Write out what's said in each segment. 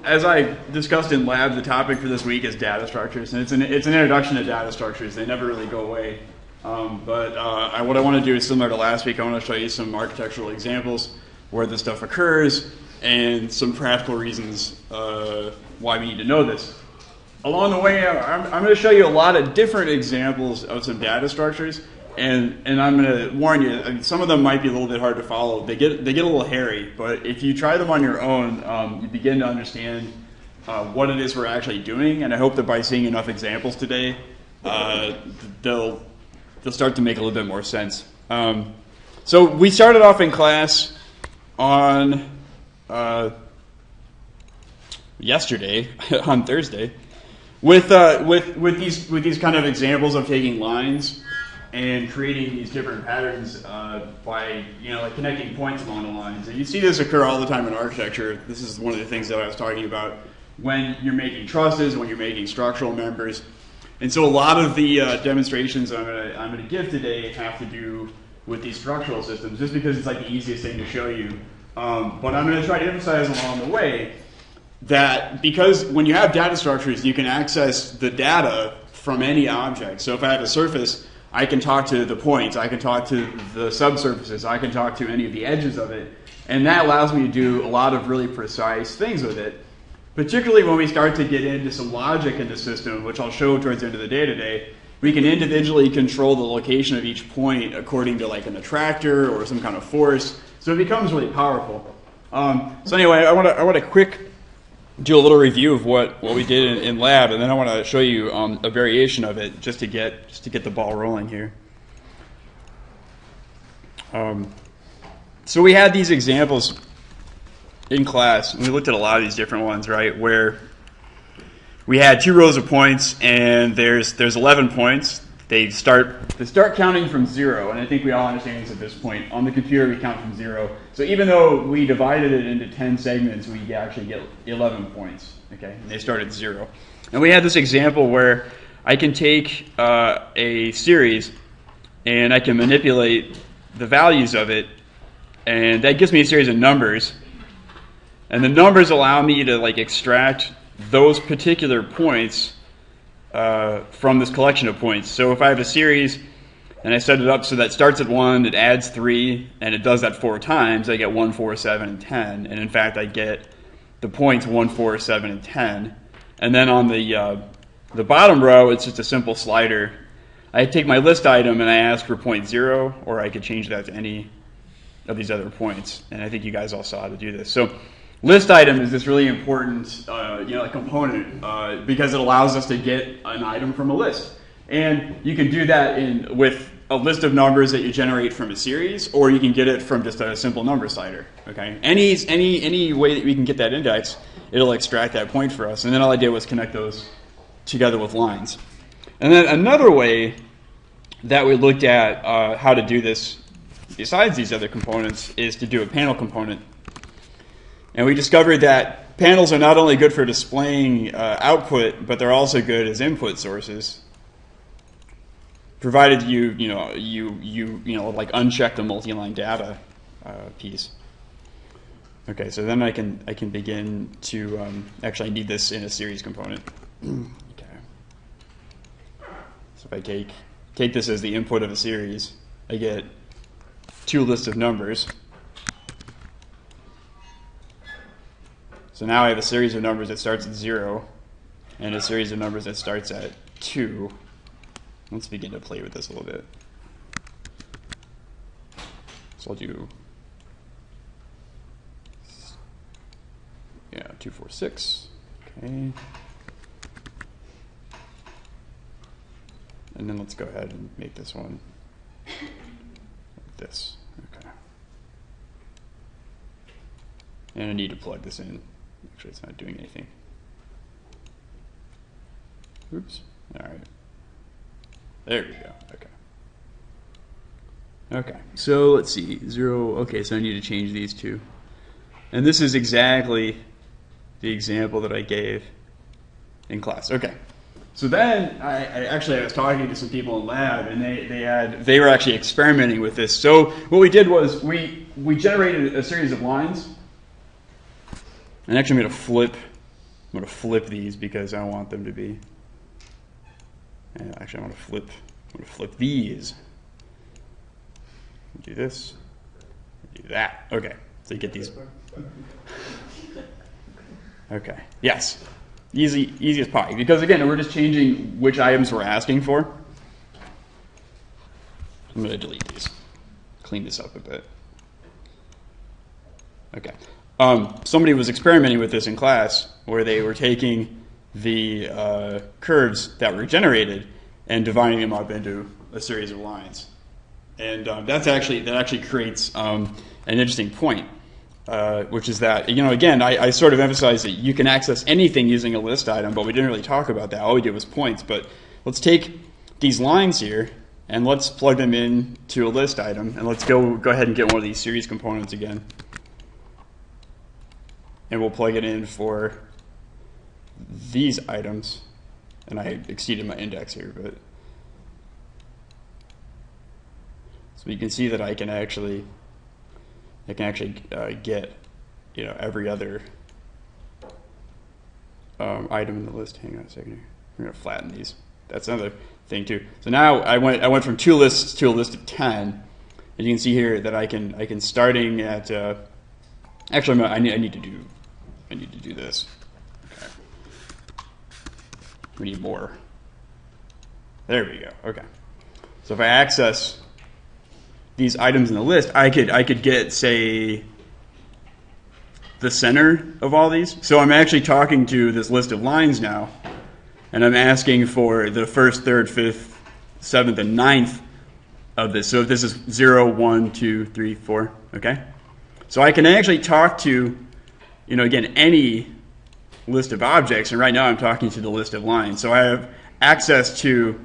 as I discussed in lab, the topic for this week is data structures, and it's an introduction to data structures. They never really go away. What I want to do is similar to last week. I want to show you some architectural examples where this stuff occurs and some practical reasons why we need to know this. Along the way, I'm going to show you a lot of different examples of some data structures, and I'm going to warn you, I mean, some of them might be a little bit hard to follow. They get a little hairy, but if you try them on your own, you begin to understand what it is we're actually doing, and I hope that by seeing enough examples today, they'll start to make a little bit more sense. So we started off in class on yesterday, on Thursday, with these kind of examples of taking lines and creating these different patterns by like connecting points along the lines. And you see this occur all the time in architecture. This is one of the things that I was talking about when you're making trusses, when you're making structural members. And so a lot of the demonstrations I'm going to give today have to do with these structural systems, just because it's like the easiest thing to show you. But I'm going to try to emphasize along the way that because when you have data structures, you can access the data from any object. So if I have a surface, I can talk to the points, I can talk to the subsurfaces, I can talk to any of the edges of it, and that allows me to do a lot of really precise things with it. Particularly when we start to get into some logic in the system, which I'll show towards the end of the day today, we can individually control the location of each point according to like an attractor or some kind of force. So it becomes really powerful. So anyway, I want to do a little review of what we did in lab, and then I want to show you a variation of it just to get the ball rolling here. So we had these examples in class, and we looked at a lot of these different ones, right? Where we had two rows of points, and there's 11 points. They start counting from 0, and I think we all understand this at this point. On the computer, we count from 0. So even though we divided it into 10 segments, we actually get 11 points. Okay, and they start at 0. And we had this example where I can take a series, and I can manipulate the values of it, and that gives me a series of numbers. And the numbers allow me to like extract those particular points from this collection of points. So if I have a series and I set it up so that starts at 1, it adds 3, and it does that 4 times, I get 1, 4, 7, and 10. And in fact, I get the points 1, 4, 7, and 10. And then on the bottom row, it's just a simple slider. I take my list item and I ask for point 0, or I could change that to any of these other points. And I think you guys all saw how to do this. So list item is this really important component because it allows us to get an item from a list. And you can do that with a list of numbers that you generate from a series, or you can get it from just a simple number slider. Okay, any way that we can get that index, it'll extract that point for us. And then all I did was connect those together with lines. And then another way that we looked at how to do this, besides these other components, is to do a panel component. And we discovered that panels are not only good for displaying output, but they're also good as input sources, provided you like uncheck the multi-line data piece. Okay, so then I can begin to actually need this in a series component. Okay. So if I take this as the input of a series, I get two lists of numbers. So now I have a series of numbers that starts at 0 and a series of numbers that starts at 2. Let's begin to play with this a little bit. So I'll do 2, 4, 6. Okay. And then let's go ahead and make this one like this. Okay. And I need to plug this in. Actually, it's not doing anything. Oops. All right. There we go. Okay. Okay. So let's see. 0. Okay, so I need to change these two. And this is exactly the example that I gave in class. Okay. So then I was talking to some people in lab, and they were actually experimenting with this. So what we did was we generated a series of lines. And actually I'm going to flip I'm going to flip these because I want them to be. Actually, I'm going to flip these. Do this. Do that. Okay. So you get these. Okay. Yes. Easy as pie. Because again, we're just changing which items we're asking for. I'm going to delete these. Clean this up a bit. Okay. Somebody was experimenting with this in class where they were taking the curves that were generated and dividing them up into a series of lines. And that actually creates an interesting point, which is that, again, I sort of emphasize that you can access anything using a list item, but we didn't really talk about that. All we did was points. But let's take these lines here, and let's plug them into a list item, and let's go ahead and get one of these series components again. And we'll plug it in for these items. And I exceeded my index here, but so you can see that I can actually get every other item in the list. Hang on a second here. We're gonna flatten these. That's another thing too. So now I went from 2 lists to a list of 10, and you can see here that I can starting at actually I need to do this. Okay. We need more. There we go. Okay. So if I access these items in the list, I could get, say, the center of all these. So I'm actually talking to this list of lines now, and I'm asking for the first, third, fifth, seventh, and ninth of this. So if this is 0, 1, 2, 3, 4, okay? So I can actually talk to, again, any list of objects, and right now I'm talking to the list of lines. So I have access to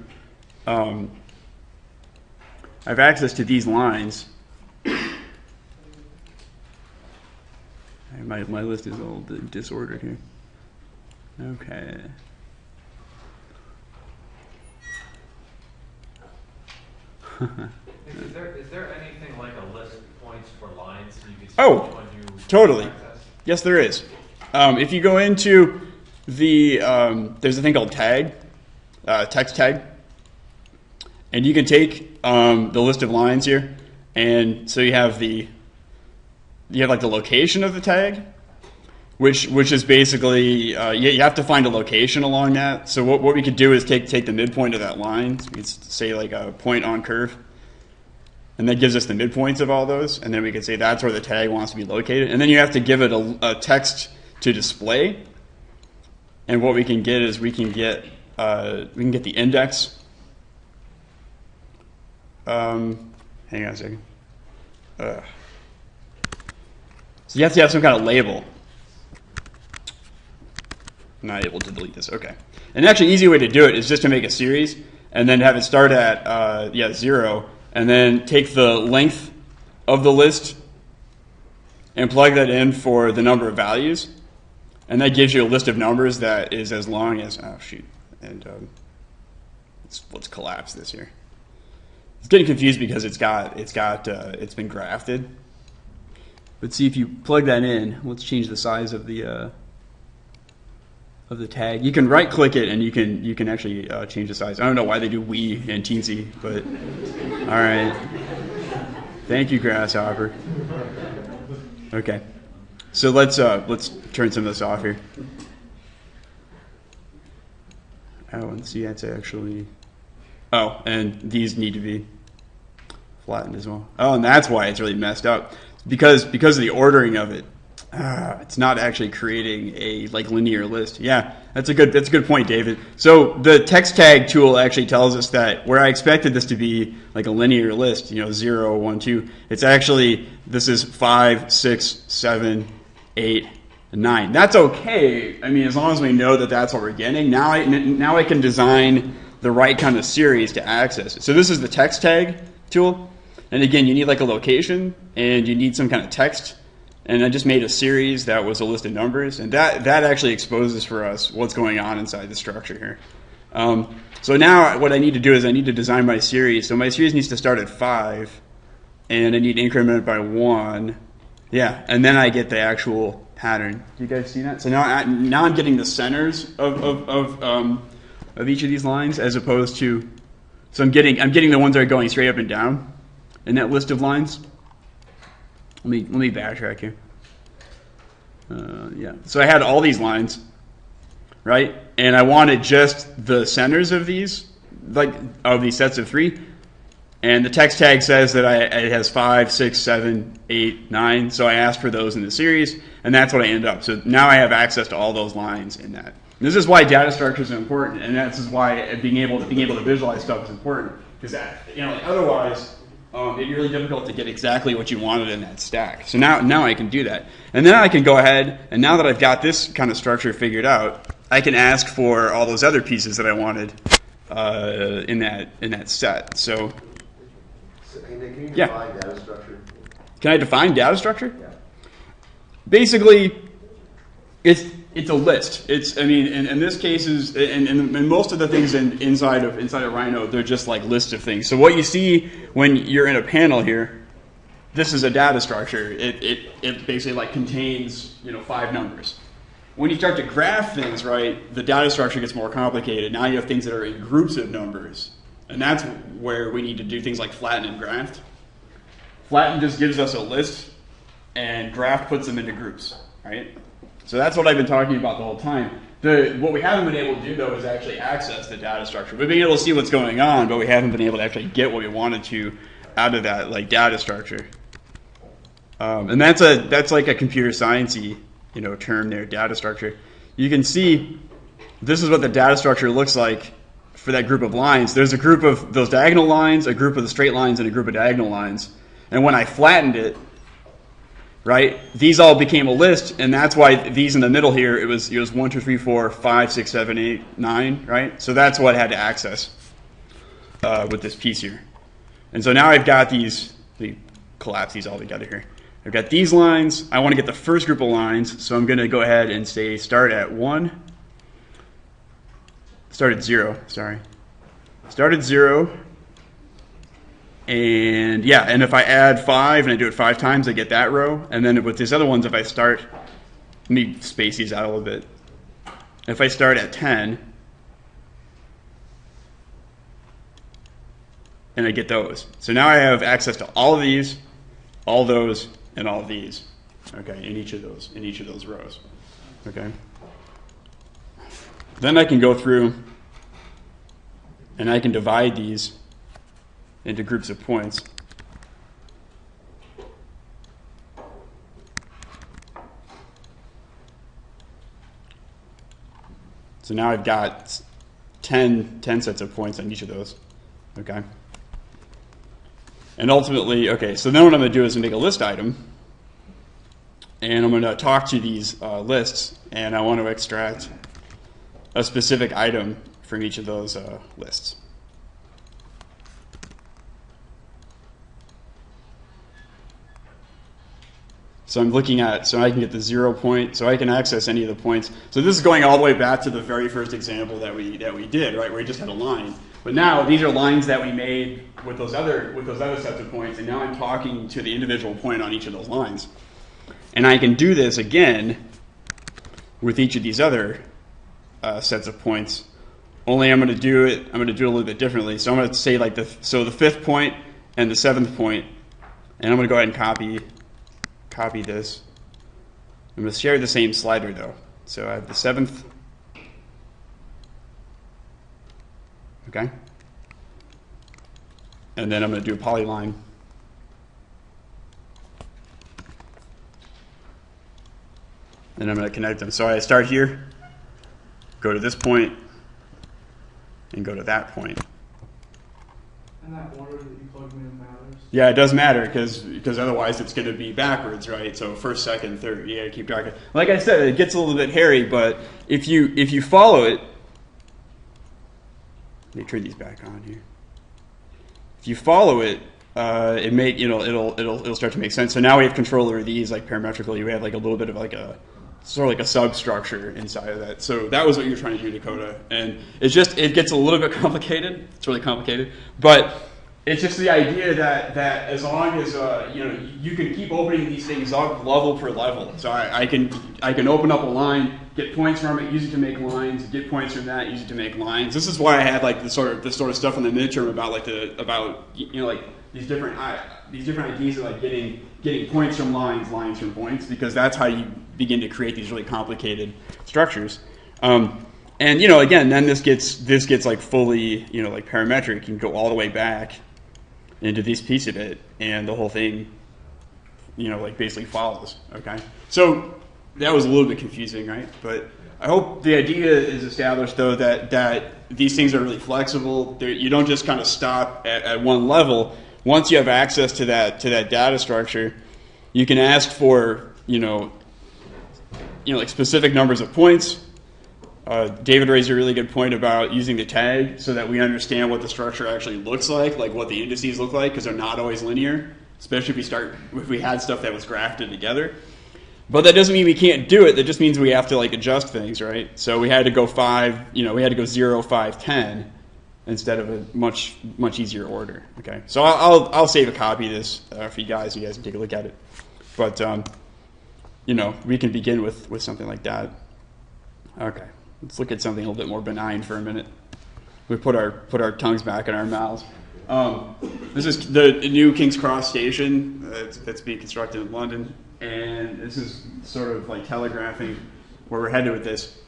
these lines. My list is a little disordered here. Okay. Is there anything like a list of points for lines you can see when you totally access? Yes, there is. If you go into the there's a thing called tag, text tag, and you can take the list of lines here, and so you have like the location of the tag, which is basically you have to find a location along that. So what we could do is take the midpoint of that line. So we could say like a point on curve, and that gives us the midpoints of all those, and then we could say that's where the tag wants to be located. And then you have to give it a text to display. And what we can get is we can get the index. Hang on a second. So you have to have some kind of label. I'm not able to delete this. Okay. And actually, an easy way to do it is just to make a series and then have it start at 0, and then take the length of the list and plug that in for the number of values, and that gives you a list of numbers that is as long as and let's collapse this here. It's getting confused because it's been grafted. But see, if you plug that in, let's change the size of the tag. You can right click it and you can actually change the size. I don't know why they do wee and teensy, but all right. Thank you, Grasshopper. Okay, so let's turn some of this off here. Oh, and see, that's actually. Oh, and these need to be flattened as well. Oh, and that's why it's really messed up. Because of the ordering of it, it's not actually creating a linear list. Yeah, that's a good point, David. So the text tag tool actually tells us that where I expected this to be like a linear list, 0, 1, 2, it's actually this is 5, 6, 7, 8, and 9. That's okay. I mean, as long as we know that that's what we're getting. Now I can design the right kind of series to access it. So this is the text tag tool. And again, you need like a location, and you need some kind of text. And I just made a series that was a list of numbers, and that actually exposes for us what's going on inside the structure here. So now what I need to do is I need to design my series. So my series needs to start at 5, and I need to increment it by 1. Yeah, and then I get the actual pattern. Do you guys see that? So now I'm getting the centers of each of these lines as opposed to, so I'm getting the ones that are going straight up and down in that list of lines. Let me backtrack here. Yeah. So I had all these lines, right? And I wanted just the centers of these, like of these sets of 3. And the text tag says that it has 5, 6, 7, 8, 9. So I asked for those in the series, and that's what I end up. So now I have access to all those lines in that. This is why data structures are important, and this is why being able to visualize stuff is important. Because otherwise, it'd be really difficult to get exactly what you wanted in that stack. So now I can do that, and then I can go ahead, and now that I've got this kind of structure figured out, I can ask for all those other pieces that I wanted in that set. So can you define data structure? Can I define data structure? Yeah. Basically, it's a list. In this case and most of the things inside of Rhino, they're just like lists of things. So what you see when you're in a panel here, this is a data structure. It basically like contains 5 numbers. When you start to graph things, right, the data structure gets more complicated. Now you have things that are in groups of numbers. And that's where we need to do things like flatten and graft. Flatten just gives us a list, and graft puts them into groups, right? So that's what I've been talking about the whole time. What we haven't been able to do, though, is actually access the data structure. We've been able to see what's going on, but we haven't been able to actually get what we wanted to out of that, like data structure. And that's like a computer science-y, term there, data structure. You can see this is what the data structure looks like for that group of lines. There's a group of those diagonal lines, a group of the straight lines, and a group of diagonal lines. And when I flattened it, right, these all became a list, and that's why these in the middle here, it was 1, 2, 3, 4, 5, 6, 7, 8, 9, right? So that's what I had to access with this piece here. And so now I've got these, let me collapse these all together here. I've got these lines. I want to get the first group of lines, so I'm going to go ahead and say start at 1. Start at 0, sorry. Start at 0. And yeah, and if I add 5 and I do it 5 times, I get that row. And then with these other ones, if I start, let me space these out a little bit. If I start at 10, and I get those. So now I have access to all of these, all those, and all of these. Okay, in each of those rows. Okay. Then I can go through and I can divide these into groups of points. So now I've got 10 sets of points on each of those. Okay. And ultimately, okay, so then what I'm going to do is make a list item. And I'm going to talk to these lists, and I want to extract a specific item from each of those lists. So I'm looking at, so I can get the 0 point, so I can access any of the points. So this is going all the way back to the very first example that we did, right, where we just had a line. But now these are lines that we made with those other sets of points, and now I'm talking to the individual point on each of those lines. And I can do this again with each of these other sets of points. Only I'm going to do it a little bit differently. So I'm going to say like the 5th point and the 7th point, and I'm going to go ahead and copy this. I'm going to share the same slider though. So I have the 7th. Okay. And then I'm going to do a polyline. And I'm going to connect them. So I start here, go to this point, and go to that point. And that order that you plug in matters? Yeah, it does matter because otherwise it's going to be backwards, right? So first, second, third. Yeah, keep track. Like I said, it gets a little bit hairy, but if you follow it, let me turn these back on here. If you follow it, it'll start to make sense. So now we have control over these like parametrically. We have like a little bit of like a sort of like a substructure inside of that. So that was what you're trying to do, Dakota. And it gets a little bit complicated. It's really complicated, but it's just the idea that as long as you can keep opening these things up level per level. So I can open up a line, get points from it, use it to make lines, get points from that, use it to make lines. This is why I had like this sort of stuff in the midterm about like these different ideas of like getting points from lines, lines from points, because that's how you begin to create these really complicated structures. And again, then this gets like fully like parametric. You can go all the way back into this piece of it, and the whole thing like basically follows. Okay, so that was a little bit confusing, right? But I hope the idea is established though that these things are really flexible. You don't just kind of stop at one level. Once you have access to that data structure, you can ask for like specific numbers of points. David raised a really good point about using the tag so that we understand what the structure actually looks like what the indices look like, because they're not always linear, especially if we had stuff that was grafted together. But that doesn't mean we can't do it. That just means we have to like adjust things, right? So we had to go 0, 5, 10 instead of a much easier order. Okay, so I'll save a copy of this for you guys. You guys can take a look at it. But we can begin with something like that. Okay. Let's look at something a little bit more benign for a minute. We put our tongues back in our mouths. This is the new King's Cross station that's being constructed in London, and this is sort of like telegraphing where we're headed with this.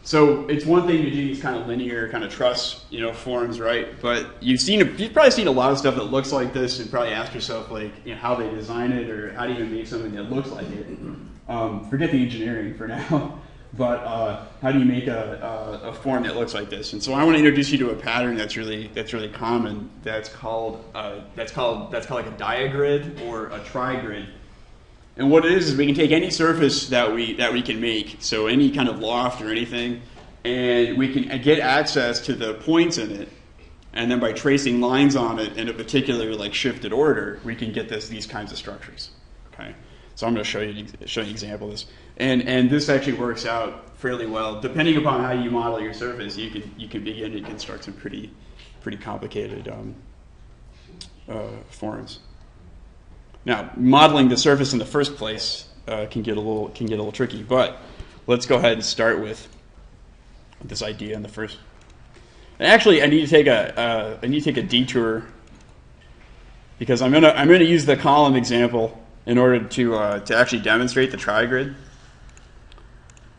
So it's one thing to do these kind of linear kind of truss forms, right? But you've probably seen a lot of stuff that looks like this, and probably asked yourself like how they design it, or how do you even make something that looks like it. Forget the engineering for now. But how do you make a form that looks like this? And so I want to introduce you to a pattern that's really common. That's called like a diagrid or a trigrid. And what it is we can take any surface that we can make, so any kind of loft or anything, and we can get access to the points in it. And then by tracing lines on it in a particular like shifted order, we can get these kinds of structures. Okay. So I'm going to show you an example of this, and this actually works out fairly well. Depending upon how you model your surface, you can begin to construct some pretty complicated forms. Now, modeling the surface in the first place can get a little tricky, but let's go ahead and start with this idea in the first. And actually, I need to take a detour because I'm gonna use the column example in order to actually demonstrate the trigrid.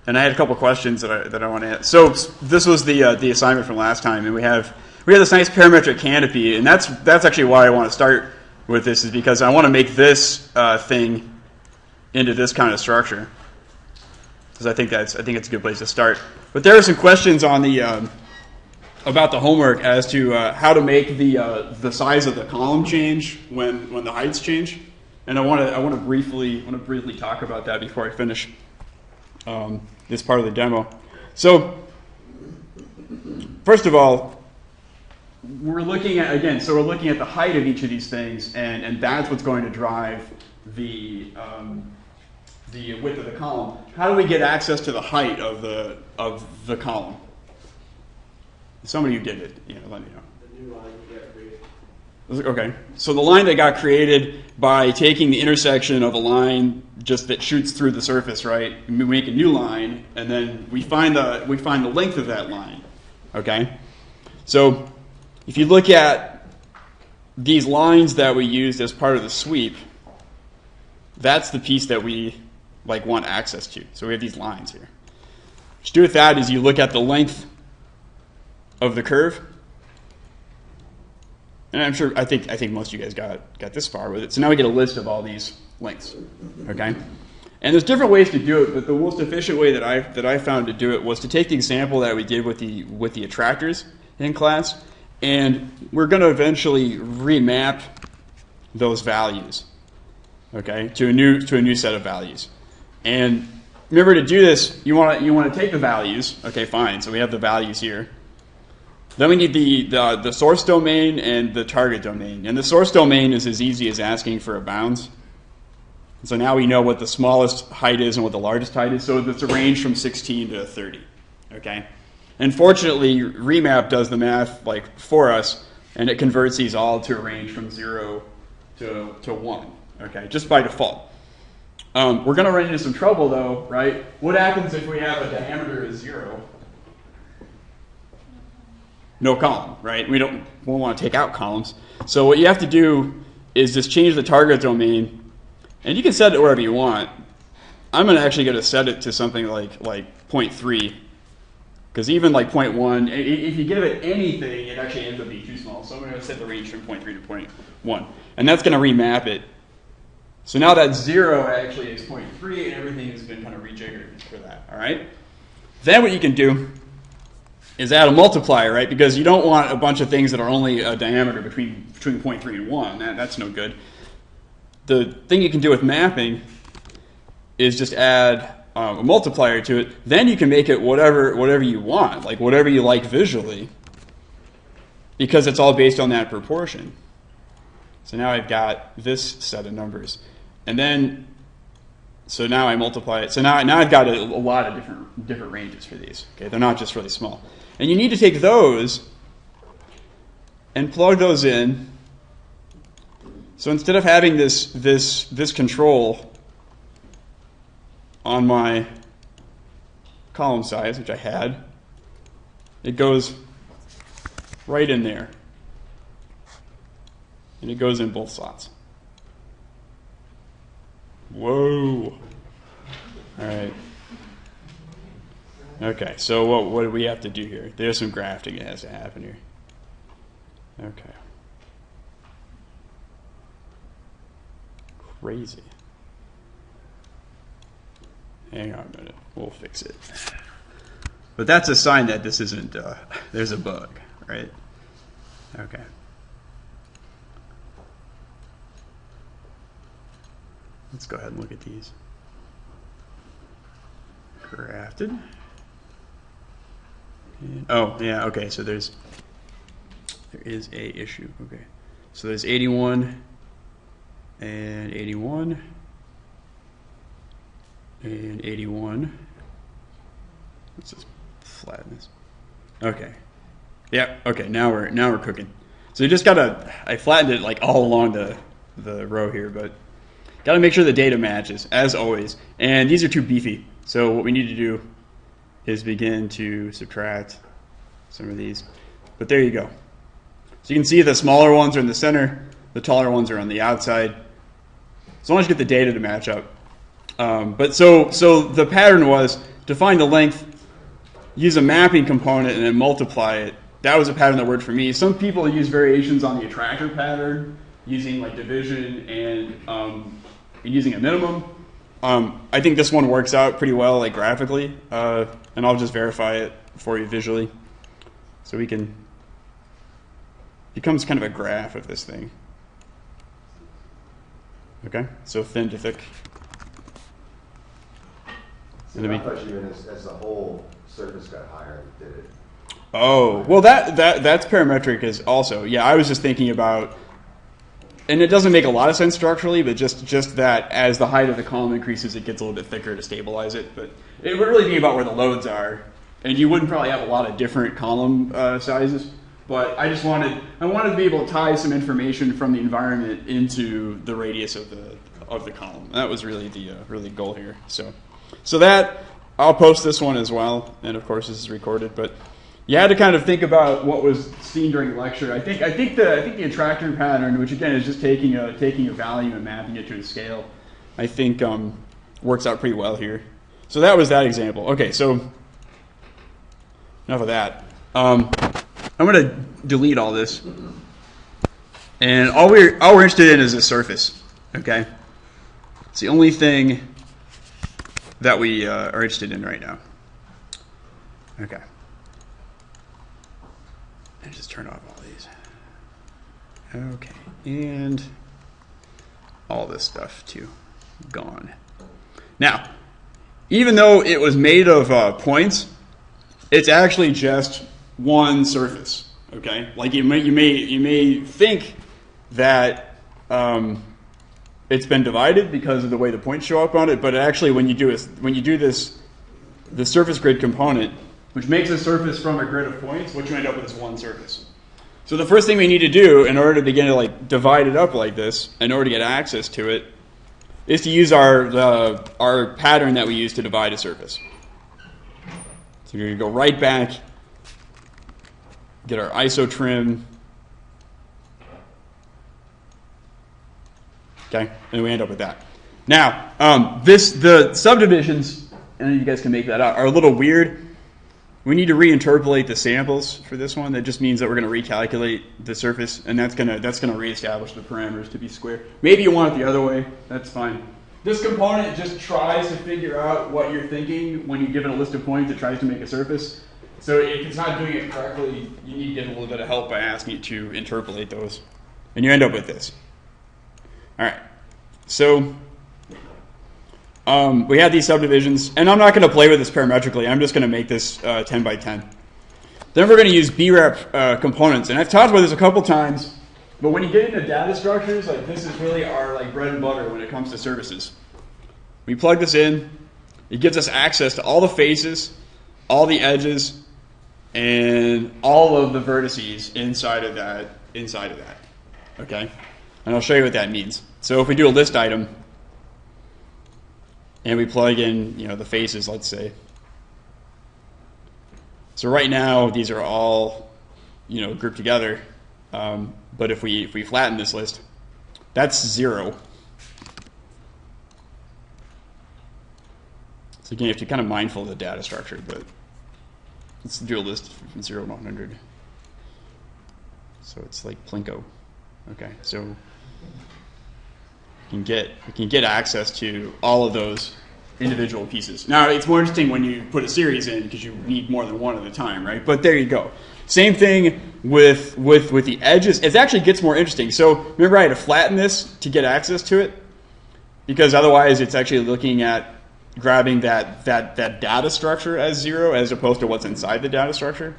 And I had a couple questions that I want to ask. So this was the assignment from last time, and we have this nice parametric canopy, and that's actually why I want to start with this, is because I want to make this thing into this kind of structure, because I think it's a good place to start. But there are some questions on the about the homework as to how to make the size of the column change when the heights change. And I want to briefly talk about that before I finish this part of the demo. So, first of all, we're looking at the height of each of these things, and that's what's going to drive the width of the column. How do we get access to the height of the column? Somebody who did it, let me know. The new line you get created. Okay, so the line that got created by taking the intersection of a line just that shoots through the surface, right? We make a new line, and then we find the length of that line. Okay, so if you look at these lines that we used as part of the sweep, that's the piece that we want access to. So we have these lines here. What you do with that is you look at the length of the curve. And I think most of you guys got this far with it. So now we get a list of all these lengths, okay? And there's different ways to do it, but the most efficient way that I found to do it was to take the example that we did with the attractors in class, and we're going to eventually remap those values, okay, to a new set of values. And remember, to do this, you want to take the values. Okay, fine. So we have the values here. Then we need the source domain and the target domain. And the source domain is as easy as asking for a bounds. So now we know what the smallest height is and what the largest height is. So it's a range from 16 to 30. Okay. And fortunately, remap does the math for us. and it converts these all to a range from 0 to 1, okay, just by default. We're going to run into some trouble, though, right? What happens if we have a diameter of 0? No column, right? We don't want to take out columns. So what you have to do is just change the target domain, and you can set it wherever you want. I'm actually going to set it to something like 0.3, because even like 0.1, if you give it anything, it actually ends up being too small. So I'm going to set the range from 0.3 to 0.1, and that's going to remap it. So now that 0 actually is 0.3, and everything has been kind of rejiggered for that. All right. Then what you can do is add a multiplier, right? Because you don't want a bunch of things that are only a diameter between 0.3 and 1. That's no good. The thing you can do with mapping is just add a multiplier to it. Then you can make it whatever you want, like whatever you like visually, because it's all based on that proportion. So now I've got this set of numbers. And then, so now I multiply it. So now I've got a lot of different ranges for these. Okay, they're not just really small. And you need to take those and plug those in. So instead of having this control on my column size, which I had, it goes right in there. And it goes in both slots. Whoa. All right. Okay, so what do we have to do here? There's some grafting that has to happen here. Okay. Crazy. Hang on a minute. We'll fix it. But that's a sign that this isn't, there's a bug, right? Okay. Let's go ahead and look at these. Grafted. And, oh, yeah, okay, so there is a issue. Okay. So there's 81 and 81 and 81. Let's just flatten this. Okay. Yeah, okay, now we're cooking. So you just gotta, I flattened it like all along the row here, but gotta make sure the data matches, as always. And these are too beefy. So what we need to do is begin to subtract some of these. But there you go. So you can see the smaller ones are in the center, the taller ones are on the outside. As long as you get the data to match up. But so the pattern was to find the length, use a mapping component, and then multiply it. That was a pattern that worked for me. Some people use variations on the attractor pattern, using like division and using a minimum. I think this one works out pretty well, like graphically, and I'll just verify it for you visually, so we can becomes kind of a graph of this thing. Okay, so thin to thick. See, I thought you meant as the whole surface got higher, did it? Oh, well, that's parametric as also. Yeah, I was just thinking about, and it doesn't make a lot of sense structurally, but just that as the height of the column increases, it gets a little bit thicker to stabilize it. But it would really be about where the loads are, and you wouldn't probably have a lot of different column sizes. But I wanted to be able to tie some information from the environment into the radius of the column. That was really the goal here. So that I'll post this one as well, and of course this is recorded. But you had to kind of think about what was seen during the lecture. I think the attractor pattern, which again is just taking a value and mapping it to a scale, I think works out pretty well here. So that was that example. Okay, so enough of that. I'm going to delete all this, and all we're interested in is the surface. Okay, it's the only thing that we are interested in right now. Okay. And just turn off all these. Okay, and all this stuff too, gone. Now, even though it was made of points, it's actually just one surface. Okay, like you may think that it's been divided because of the way the points show up on it, but actually when you do this, the surface grid component, which makes a surface from a grid of points, what you end up with is one surface. So the first thing we need to do in order to begin to like divide it up like this, in order to get access to it, is to use our pattern that we use to divide a surface. So you're going to go right back, get our ISO trim, okay, and we end up with that. Now, the subdivisions, and you guys can make that out, are a little weird. We need to reinterpolate the samples for this one. That just means that we're going to recalculate the surface, and that's going to reestablish the parameters to be square. Maybe you want it the other way. That's fine. This component just tries to figure out what you're thinking when you give it a list of points. It tries to make a surface. So if it's not doing it correctly, you need to get a little bit of help by asking it to interpolate those, and you end up with this. All right. So we have these subdivisions, and I'm not going to play with this parametrically. I'm just going to make this 10 by 10. Then we're going to use BREP components, and I've talked about this a couple times, but when you get into data structures, like this is really our like bread and butter when it comes to services. We plug this in. It gives us access to all the faces, all the edges, and all of the vertices inside of that. Okay, and I'll show you what that means. So if we do a list item, and we plug in, the faces, let's say. So right now, these are all, grouped together. But if we flatten this list, that's 0. So again, you have to be kind of mindful of the data structure, but let's do a list from 0 to 100. So it's like Plinko. Okay, so we can get access to all of those individual pieces. Now, it's more interesting when you put a series in because you need more than one at a time, right? But there you go. Same thing with the edges. It actually gets more interesting. So remember I had to flatten this to get access to it? Because otherwise it's actually looking at grabbing that data structure as 0 as opposed to what's inside the data structure.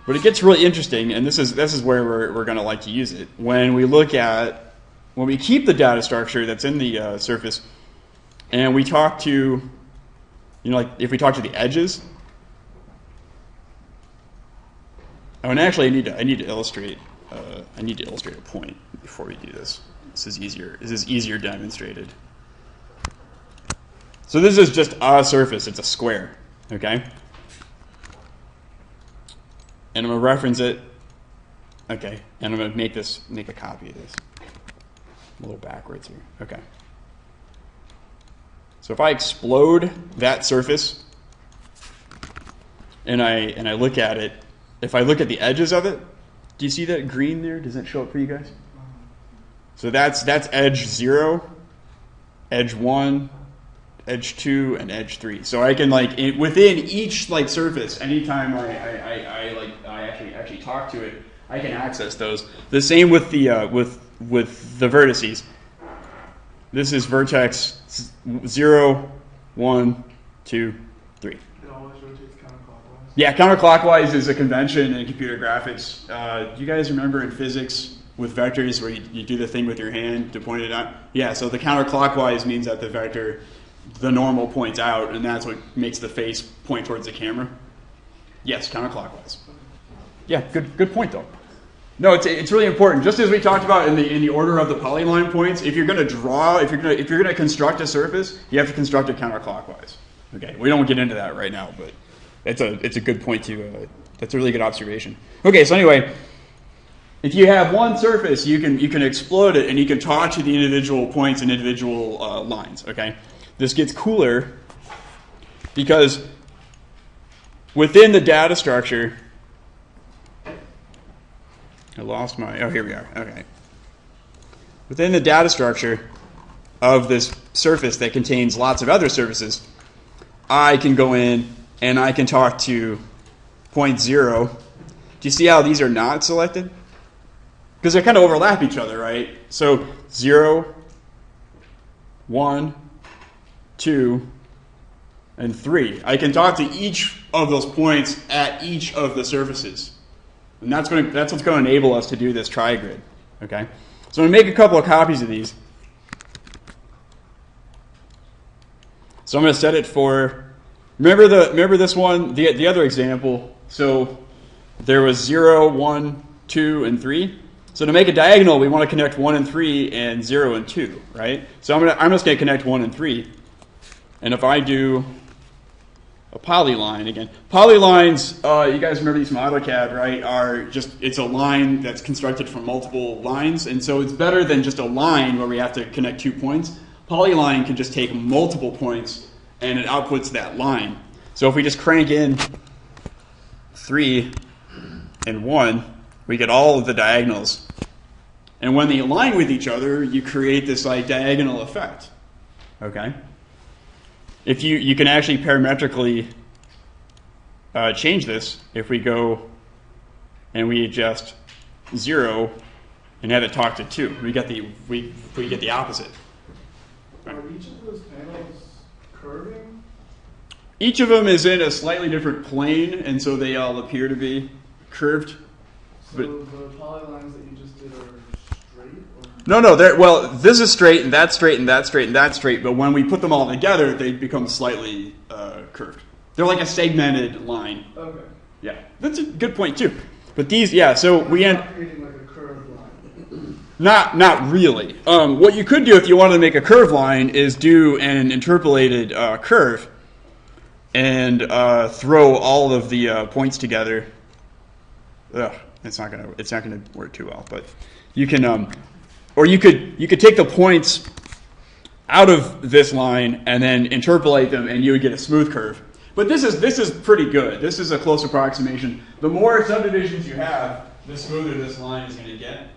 But it gets really interesting, and this is where we're going to like to use it. When we keep the data structure that's in the surface, and we talk to, like if we talk to the edges. Oh, and actually, I need to illustrate a point before we do this. This is easier demonstrated. So this is just a surface. It's a square, okay? And I'm going to reference it. Okay, and I'm going to make a copy of this. A little backwards here. Okay. So if I explode that surface and I look at it, if I look at the edges of it, do you see that green there? Does that show up for you guys? So that's edge 0, edge 1, edge 2, and edge 3. So I can within each surface, anytime I actually talk to it, I can access those. The same with the with the vertices. This is vertex 0, 1, 2, 3. It always rotates counterclockwise. Yeah, counterclockwise is a convention in computer graphics. Do you guys remember in physics with vectors where you do the thing with your hand to point it out? Yeah, so the counterclockwise means that the vector, the normal points out, and that's what makes the face point towards the camera. Yes, counterclockwise. Yeah, good point though. No, it's really important. Just as we talked about in the order of the polyline points, if you're going to construct a surface, you have to construct it counterclockwise. Okay, we don't get into that right now, but it's a good point to. That's a really good observation. Okay, so anyway, if you have one surface, you can explode it and you can talk to the individual points and individual lines. Okay, this gets cooler because within the data structure. I lost my, here we are, okay. Within the data structure of this surface that contains lots of other surfaces, I can go in and I can talk to point 0. Do you see how these are not selected? Because they kind of overlap each other, right? So 0, 1, 2, and 3. I can talk to each of those points at each of the surfaces. And that's what's going to enable us to do this trigrid. Okay, so I'm going to make a couple of copies of these. So I'm going to set it for. Remember this one, the other example. So there was 0, 1, 2, and 3. So to make a diagonal, we want to connect 1 and 3 and 0 and 2, right? So I'm just going to connect 1 and 3. And if I do a polyline again, polylines, you guys remember these from AutoCAD, right? It's a line that's constructed from multiple lines, and so it's better than just a line where we have to connect 2 points. Polyline can just take multiple points and it outputs that line. So if we just crank in 3 and 1, we get all of the diagonals. And when they align with each other, you create this like diagonal effect. Okay? If you can actually parametrically change this, if we go and we adjust 0 and have it talk to 2, we get the opposite. Are each of those panels curving? Each of them is in a slightly different plane, and so they all appear to be curved. So But the polylines that you just did are straight? no, well, this is straight, and that's straight, and that's straight, and that's straight, but when we put them all together, they become slightly curved. They're like a segmented line. Okay. Yeah, that's a good point, too. But these, yeah, so we end... Not creating like a curved line. Not really. What you could do if you wanted to make a curved line is do an interpolated curve and throw all of the points together. Ugh, it's not gonna work too well. But you can, or you could take the points out of this line and then interpolate them, and you would get a smooth curve. But this is pretty good. This is a close approximation. The more subdivisions you have, the smoother this line is going to get.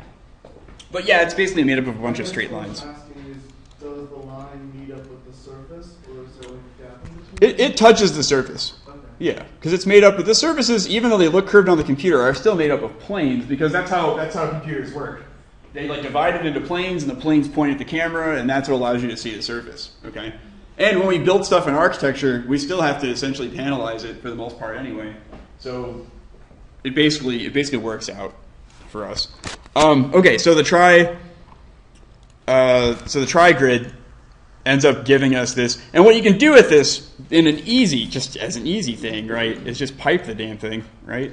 But yeah, it's basically made up of a bunch of straight lines. What I'm asking is, does the line meet up with the surface, or is there like a gap in between? It touches the surface. Okay. Yeah, because it's made up of the surfaces, even though they look curved on the computer, are still made up of planes, because that's how computers work. They like divide it into planes, and the planes point at the camera, and that's what allows you to see the surface. Okay. And when we build stuff in architecture, we still have to essentially panelize it for the most part anyway. So it basically works out for us. Okay, so the tri-grid ends up giving us this, and what you can do with this in an easy, just as an easy thing, right, is just pipe the damn thing, right?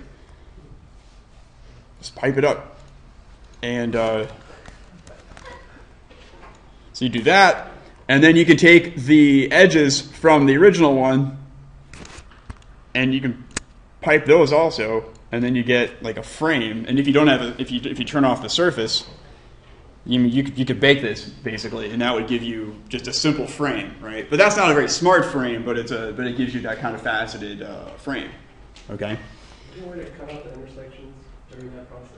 Just pipe it up, and so you do that, and then you can take the edges from the original one, and you can pipe those also. And then you get like a frame, and if you don't have if you turn off the surface, you could bake this basically, and that would give you just a simple frame, right? But that's not a very smart frame, but it gives you that kind of faceted frame. Okay. Do you want to cut out the intersections during that process?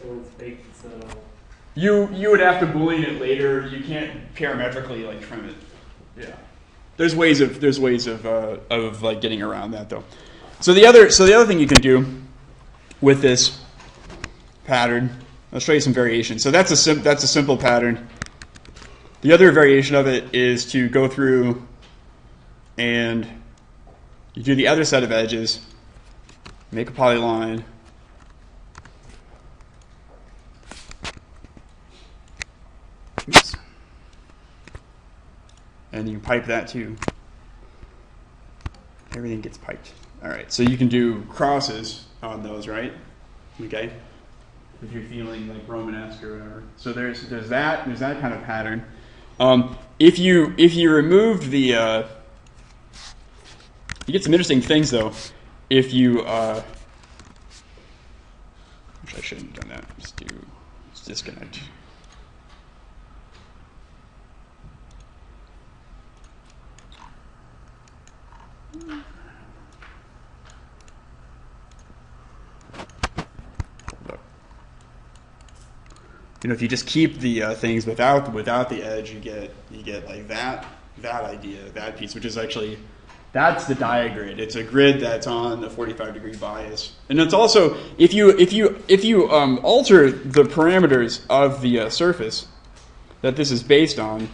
So when it's baked, it's not all. You would have to boolean it later. You can't parametrically like trim it. Yeah. There's ways of like getting around that though. So the other thing you can do with this pattern, I'll show you some variations. So that's a simple pattern. The other variation of it is to go through and you do the other set of edges, make a polyline, oops, and you can pipe that too. Everything gets piped. All right, so you can do crosses on those, right? Okay, if you're feeling like Romanesque or whatever. So there's that kind of pattern. If you removed the, you get some interesting things though. If you, which I shouldn't have done that. Let's disconnect. You know, if you just keep the things without the edge, you get like that idea, that piece, which is actually, that's the diagrid. It's a grid that's on a 45-degree bias, and it's also if you alter the parameters of the surface that this is based on,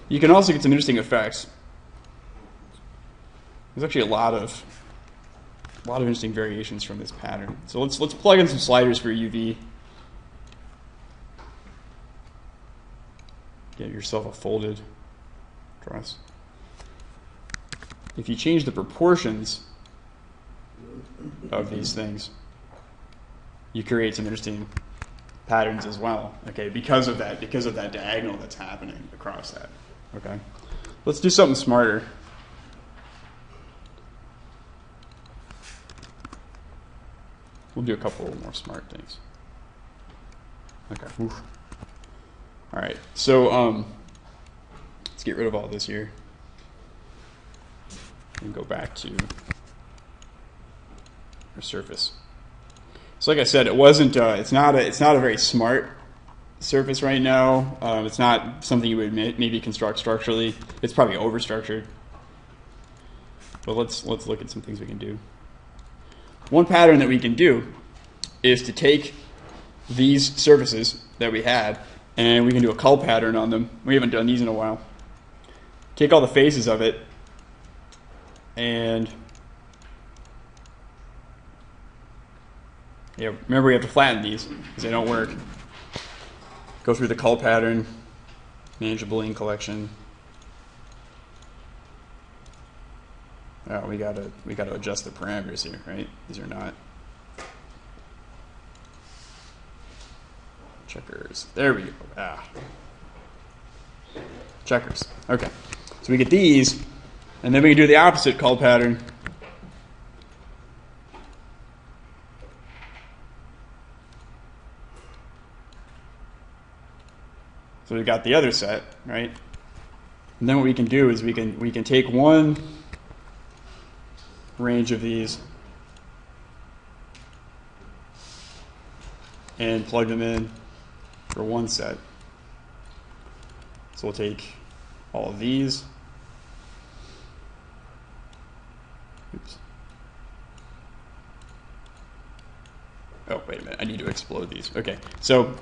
you can also get some interesting effects. There's actually a lot of interesting variations from this pattern. So let's plug in some sliders for UV. Get yourself a folded truss. If you change the proportions of these things, you create some interesting patterns as well. Okay, because of that diagonal that's happening across that. Okay, let's do something smarter. We'll do a couple more smart things. Okay. Oof. All right. So let's get rid of all this here and go back to our surface. So, like I said, it wasn't. It's not a very smart surface right now. It's not something you would maybe construct structurally. It's probably overstructured. But let's look at some things we can do. One pattern that we can do is to take these surfaces that we had, and we can do a cull pattern on them. We haven't done these in a while. Take all the faces of it, and remember we have to flatten these because they don't work. Go through the cull pattern, manage the Boolean collection. Oh, we gotta adjust the parameters here, right? These are not checkers. There we go. Checkers. Okay. So we get these, and then we can do the opposite cull pattern. So we've got the other set, right? And then what we can do is we can take one range of these and plug them in for one set. So we'll take all of these. Oops. Oh, wait a minute. I need to explode these. Okay. So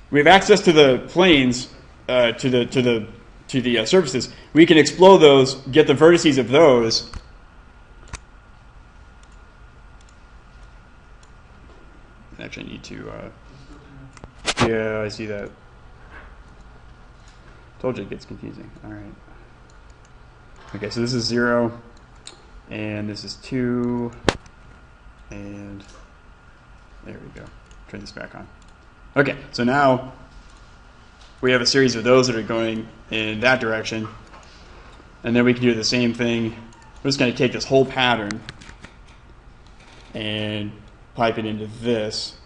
we have access to the planes, to the surfaces. We can explode those, get the vertices of those, actually need to, yeah, I see that. Told you it gets confusing. All right. Okay, so this is 0, and this is 2, and there we go. Turn this back on. Okay, so now we have a series of those that are going in that direction, and then we can do the same thing. We're just going to take this whole pattern and pipe it into this,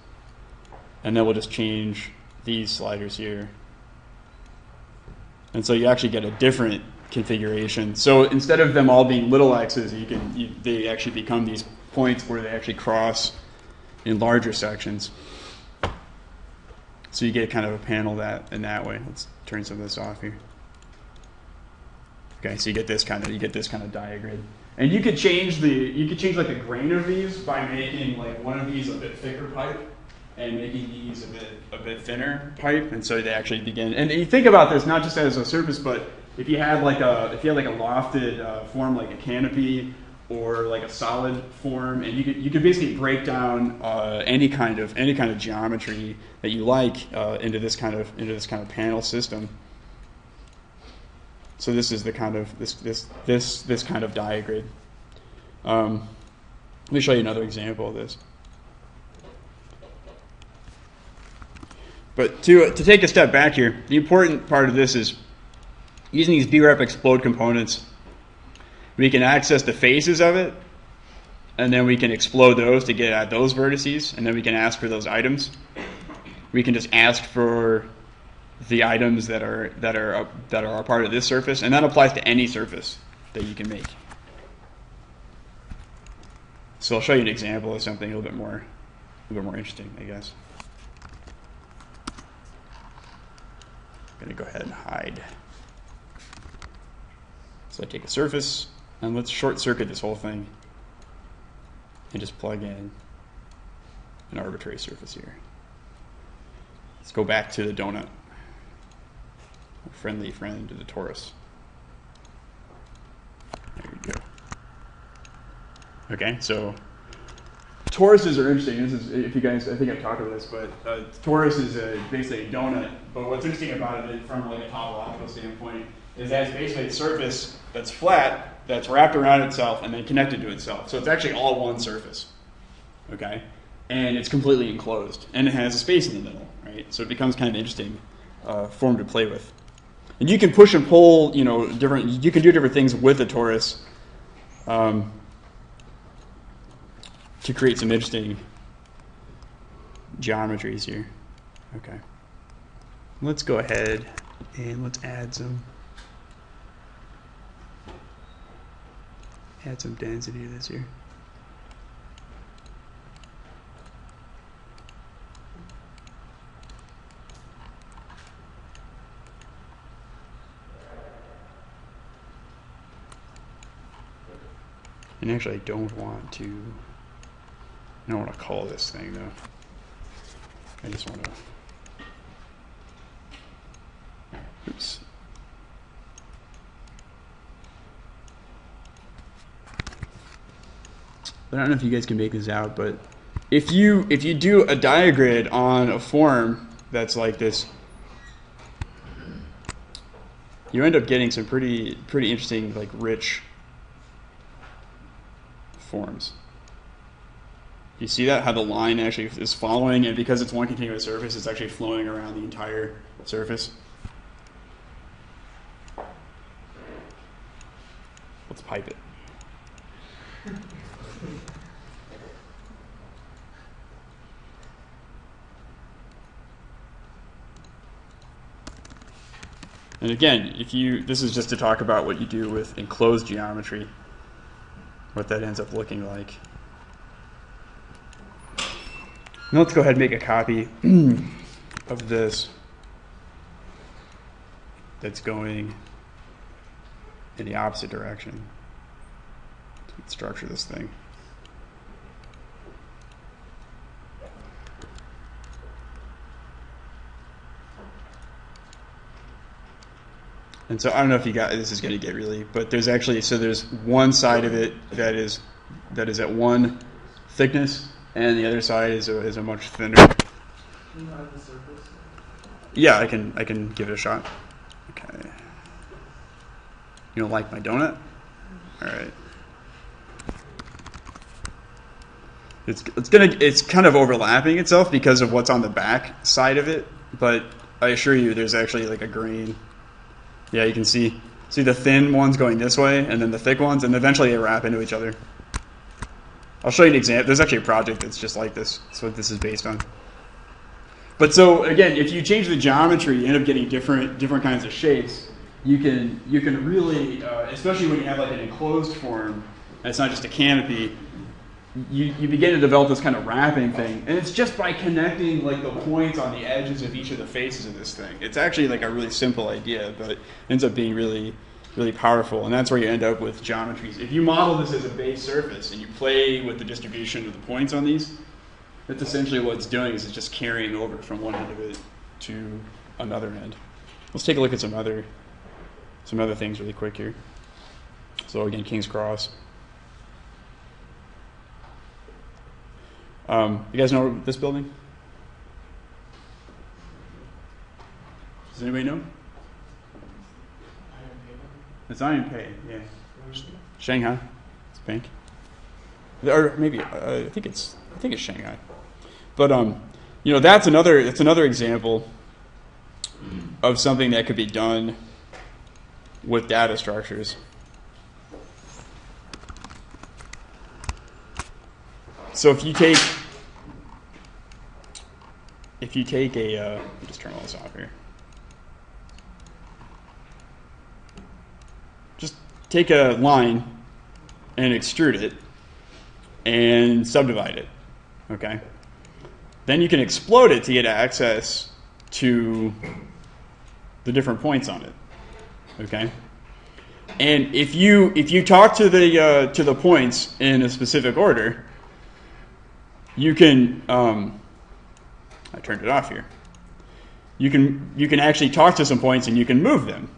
and then we'll just change these sliders here. And so you actually get a different configuration. So instead of them all being little x's, they actually become these points where they actually cross in larger sections. So you get kind of a panel in that way. Let's turn some of this off here. Okay, so you get this kind of diagrid. And you could change like the grain of these by making like one of these a bit thicker pipe and making these a bit thinner pipe, and so they actually begin. And you think about this not just as a surface, but if you had like a lofted form like a canopy or like a solid form, and you could basically break down any kind of geometry that you like into this kind of panel system. So this is the kind of this kind of diagrid. Let me show you another example of this. But to take a step back here, the important part of this is using these brep explode components. We can access the faces of it, and then we can explode those to get at those vertices, and then we can ask for those items. We can just ask for the items that are a part of this surface, and that applies to any surface that you can make. So I'll show you an example of something a little bit more interesting, I guess. I'm going to go ahead and hide. So I take a surface, and let's short circuit this whole thing and just plug in an arbitrary surface here. Let's go back to the donut. A friendly friend to the Taurus. There we go. Okay, so Tauruses are interesting. This is, if you guys, I think I've talked about this, but Taurus is basically a donut. But what's interesting about it from like a topological standpoint is that it's basically a surface that's flat, that's wrapped around itself, and then connected to itself. So it's actually all one surface. okay? And it's completely enclosed, and it has a space in the middle, right? So it becomes kind of an interesting form to play with. And you can push and pull, you can do different things with the torus to create some interesting geometries here. Okay. Let's go ahead and let's add some density to this here. And actually, I don't want to call this thing though. I just want to. Oops. I don't know if you guys can make this out, but if you do a diagrid on a form that's like this, you end up getting some pretty interesting, like, rich forms. You see that, how the line actually is following, and because it's one continuous surface, it's actually flowing around the entire surface. Let's pipe it. And again, this is just to talk about what you do with enclosed geometry, what that ends up looking like. Now let's go ahead and make a copy of this that's going in the opposite direction. Let's structure this thing. And so I don't know if this is going to get really, but there's one side of it that is at one thickness, and the other side is a much thinner. Can you hide the surface? Yeah, I can give it a shot. Okay. You don't like my donut? All right. It's kind of overlapping itself because of what's on the back side of it, but I assure you, there's actually like a grain. Yeah, you can see the thin ones going this way, and then the thick ones, and eventually they wrap into each other. I'll show you an example. There's actually a project that's just like this. That's what this is based on. But so again, if you change the geometry, you end up getting different kinds of shapes. You can really, especially when you have like an enclosed form, and it's not just a canopy. You begin to develop this kind of wrapping thing, and it's just by connecting like the points on the edges of each of the faces of this thing. It's actually like a really simple idea, but it ends up being really, really powerful, and that's where you end up with geometries. If you model this as a base surface and you play with the distribution of the points on these, that's essentially what it's doing. Is it's just carrying over from one end of it to another end. Let's take a look at some other things really quick here. So again, King's Cross. You guys know this building? Does anybody know? It's Iron Pay, yeah. Shanghai. It's pink. Or maybe I think it's Shanghai. But that's another example of something that could be done with data structures. So if you take a, let me just turn all this off here. Just take a line and extrude it and subdivide it, okay? Then you can explode it to get access to the different points on it, okay? And if you talk to the points in a specific order, you can, I turned it off here. You can actually talk to some points and you can move them,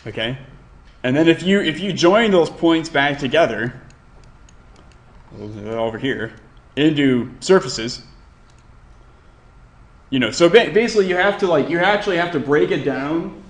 okay? And then if you join those points back together, over here, into surfaces, so basically you actually have to break it down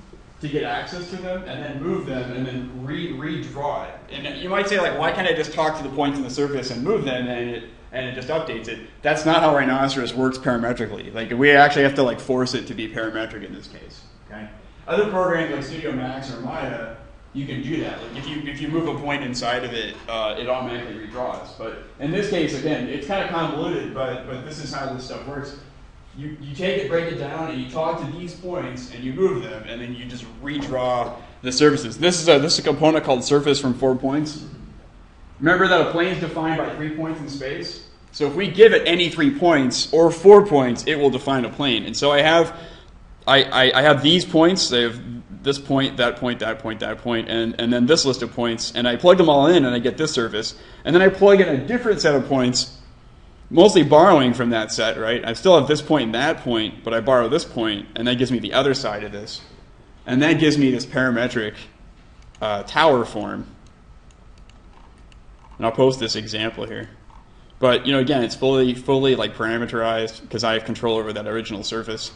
to get access to them, and then move them, and then redraw it. And you might say, like, why can't I just talk to the points in the surface and move them, and and it just updates it. That's not how Rhinoceros works parametrically. Like we actually have to like force it to be parametric in this case. Okay. Other programs like Studio Max or Maya, you can do that. Like if you move a point inside of it, it automatically redraws. But in this case, again, it's kind of convoluted, but this is how this stuff works. You take it, break it down, and you talk to these points, and you move them, and then you just redraw the surfaces. This is a component called surface from 4 points. Remember that a plane is defined by 3 points in space? So if we give it any 3 points or 4 points, it will define a plane. And so I have these points. I have this point, that point, that point, that point, and then this list of points, and I plug them all in, and I get this surface. And then I plug in a different set of points, mostly borrowing from that set, right? I still have this point and that point, but I borrow this point, and that gives me the other side of this. And that gives me this parametric tower form. And I'll post this example here. But, again, it's fully like parameterized because I have control over that original surface.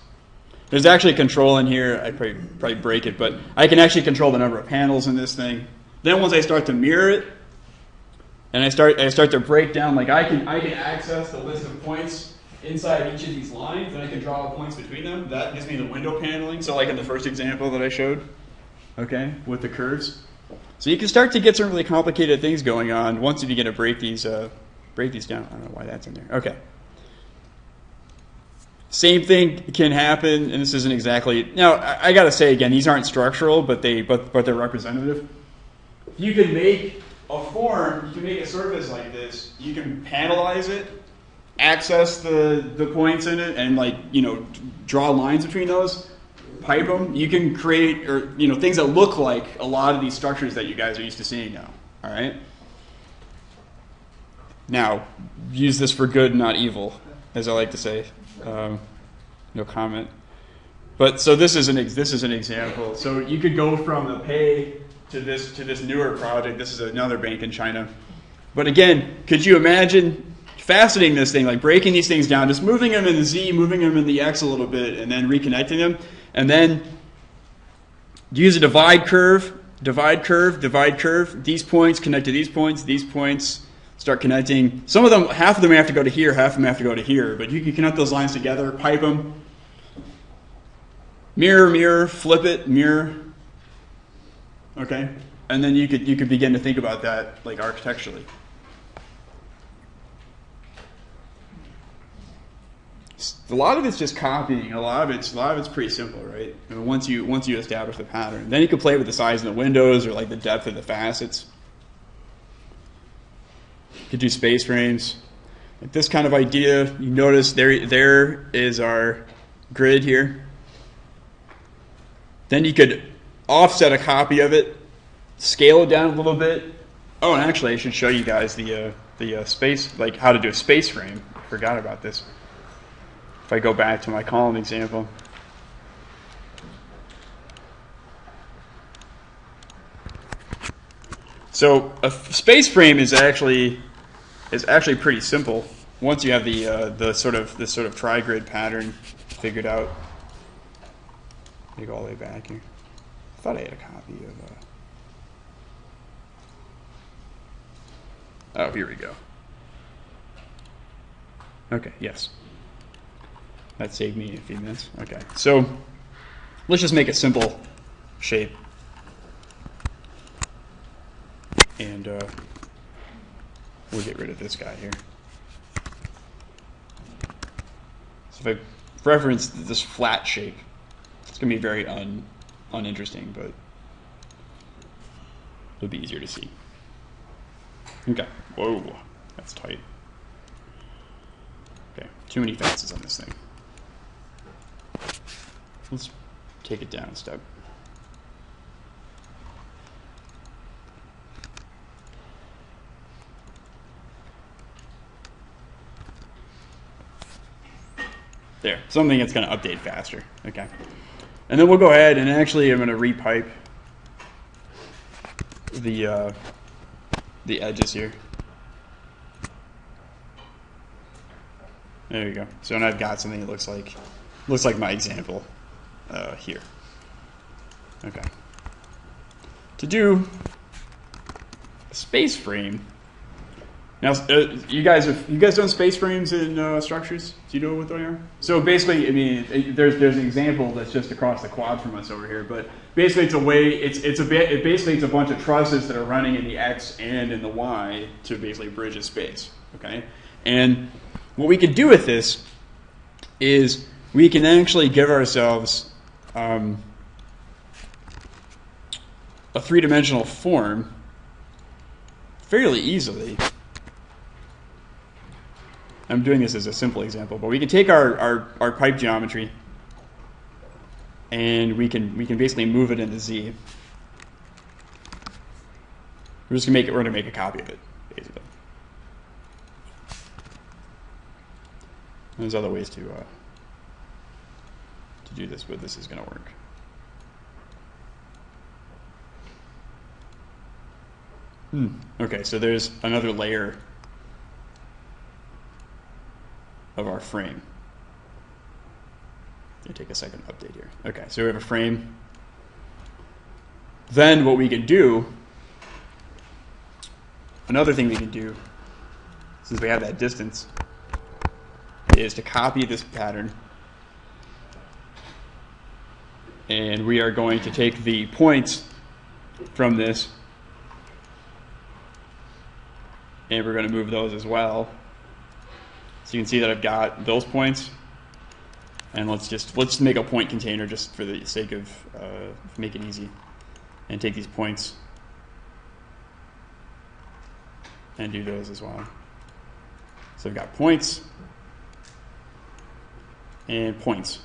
There's actually control in here. I probably break it, but I can actually control the number of panels in this thing. Then once I start to mirror it, and I start to break down, like I can access the list of points inside each of these lines, and I can draw points between them. That gives me the window paneling. So like in the first example that I showed, okay, with the curves. So you can start to get some really complicated things going on once you begin to break these down. I don't know why that's in there. Okay. Same thing can happen, and this isn't exactly. Now I got to say again, these aren't structural, but they're representative. You can make a form. You can make a surface like this. You can panelize it, access the points in it, and draw lines between those. Pipe them. You can create things that look like a lot of these structures that you guys are used to seeing now. All right. Now, use this for good, not evil, as I like to say. No comment. But so this is an example. So you could go from the pay to this newer project. This is another bank in China. But again, could you imagine faceting this thing, like breaking these things down, just moving them in the Z, moving them in the X a little bit, and then reconnecting them, and then use a divide curve. These points connect to these points. Start connecting. Some of them, half of them have to go to here, half of them have to go to here. But you can connect those lines together, pipe them. Mirror, flip it, mirror. Okay? And then you could begin to think about that like architecturally. A lot of it's just copying. A lot of it's pretty simple, right? Once you establish the pattern, then you can play with the size of the windows or like the depth of the facets. You could do space frames. Like this kind of idea, you notice there is our grid here. Then you could offset a copy of it, scale it down a little bit. Oh, and actually I should show you guys the space, like how to do a space frame. I forgot about this. If I go back to my column example. So a space frame is actually pretty simple once you have this sort of trigrid pattern figured out. Let me go all the way back here. I thought I had a copy of. Oh, here we go. Okay, yes. That saved me a few minutes. Okay, so let's just make a simple shape. And we'll get rid of this guy here. So if I reference this flat shape, it's going to be very uninteresting, but it'll be easier to see. Okay. Whoa, that's tight. Okay, too many facets on this thing. Let's take it down a step. There, something that's going to update faster. Okay. And then we'll go ahead and actually I'm going to repipe the edges here. There you go. So now I've got something that looks like my example here. Okay. To do a space frame, Now, you guys done space frames in structures? Do you know what they are? So basically, I mean, there's an example that's just across the quad from us over here, but basically it's a bunch of trusses that are running in the X and in the Y to basically bridge a space. Okay, and what we can do with this is we can actually give ourselves a three-dimensional form fairly easily. I'm doing this as a simple example, but we can take our pipe geometry and we can basically move it into Z. We're gonna make a copy of it, basically. There's other ways to do this, but this is gonna work. Okay, so there's another layer of our frame. Let me take a second to update here. Okay, so we have a frame. Then what we can do, another thing we can do, since we have that distance, is to copy this pattern. And we are going to take the points from this, and we're going to move those as well. So you can see that I've got those points, and let's make a point container just for the sake of make it easy, and take these points and do those as well. So I've got points and points.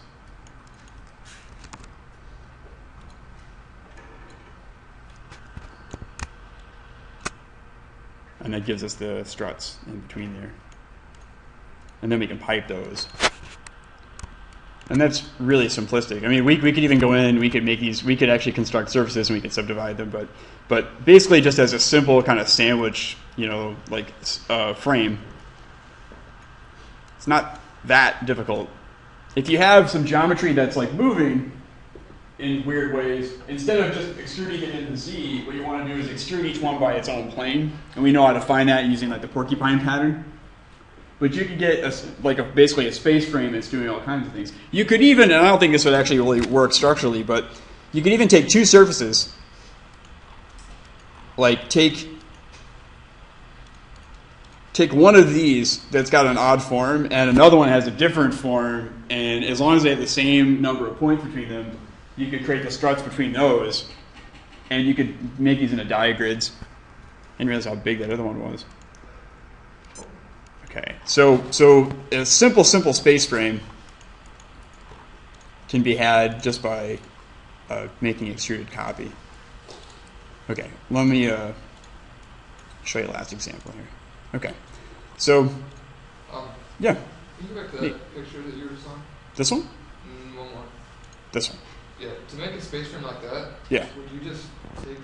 And that gives us the struts in between there. And then we can pipe those. And that's really simplistic. I mean, we could even go in, we could make these, we could actually construct surfaces and we could subdivide them, but basically just as a simple kind of sandwich, frame, it's not that difficult. If you have some geometry that's like moving in weird ways, instead of just extruding it into Z, what you want to do is extrude each one by its own plane, and we know how to find that using like the porcupine pattern. But you could get basically a space frame that's doing all kinds of things. You could even, and I don't think this would actually really work structurally, but you could even take two surfaces, like take one of these that's got an odd form, and another one has a different form, and as long as they have the same number of points between them, you could create the struts between those, and you could make these into diagrids. I didn't realize how big that other one was. Okay, so a simple space frame can be had just by making extruded copy. Okay, let me show you the last example here. Okay, so yeah. Can you go back to that picture that you were just on? This one? One more. This one. Yeah, to make a space frame like that, yeah. Would you just take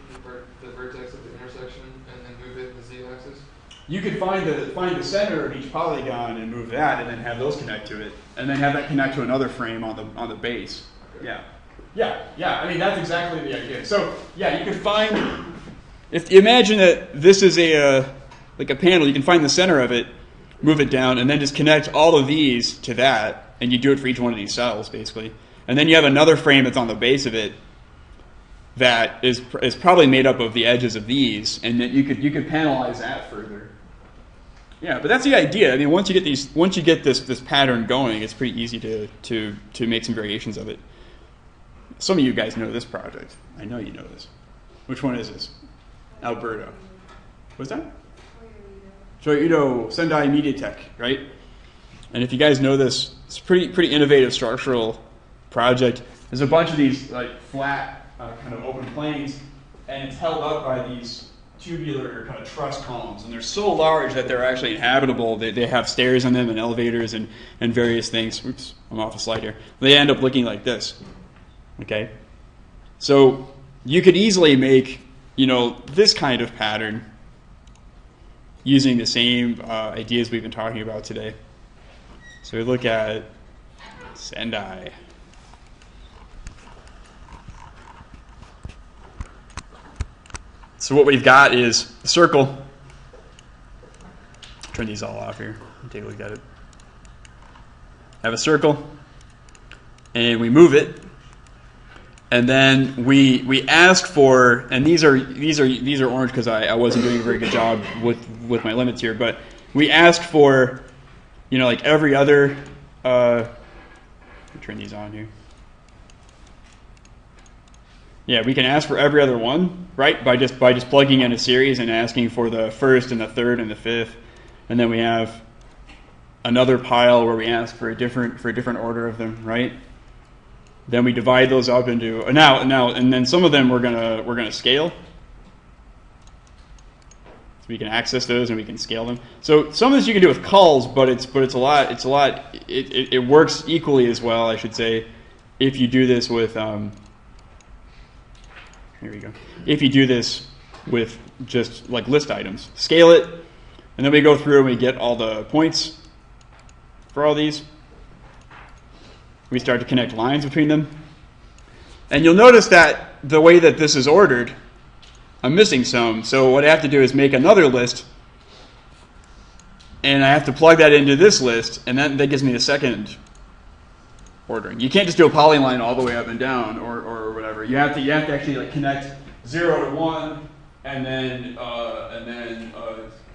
the vertex of the intersection and then move it in the z-axis? You could find the center of each polygon and move that, and then have those connect to it, and then have that connect to another frame on the base. Okay. Yeah. I mean, that's exactly the idea. So yeah, you could find, if you imagine that this is a panel, you can find the center of it, move it down, and then just connect all of these to that, and you do it for each one of these cells basically, and then you have another frame that's on the base of it that is probably made up of the edges of these, and then you could panelize that further. Yeah, but that's the idea. I mean, once you get this pattern going, it's pretty easy to make some variations of it. Some of you guys know this project. I know you know this. Which one is this? Alberta. What's that? Shoyudo Sendai MediaTek, right? And if you guys know this, it's a pretty innovative structural project. There's a bunch of these like flat kind of open planes, and it's held up by these tubular kind of truss columns, and they're so large that they're actually inhabitable. They have stairs on them and elevators and various things. Oops, I'm off a slide here. They end up looking like this. Okay, so you could easily make this kind of pattern using the same ideas we've been talking about today. So we look at Sendai. So what we've got is a circle turn these all off here and take a look at it. Have a circle, and we move it, and then we ask for, and these are orange because I wasn't doing a very good job with my limits here, but we ask for, like every other. Let me turn these on here. Yeah, we can ask for every other one, right? By just plugging in a series and asking for the first and the third and the fifth, and then we have another pile where we ask for a different order of them, right? Then we divide those up into now, and then some of them we're gonna scale. So we can access those and we can scale them. So some of this you can do with culls, but it's a lot. It works equally as well, I should say, if you do this with here we go. If you do this with just like list items, scale it, and then we go through and we get all the points for all these. We start to connect lines between them. And you'll notice that the way that this is ordered, I'm missing some. So what I have to do is make another list, and I have to plug that into this list, and that gives me the second ordering. You can't just do a polyline all the way up and down or whatever. You have to actually like connect 0 to 1, and then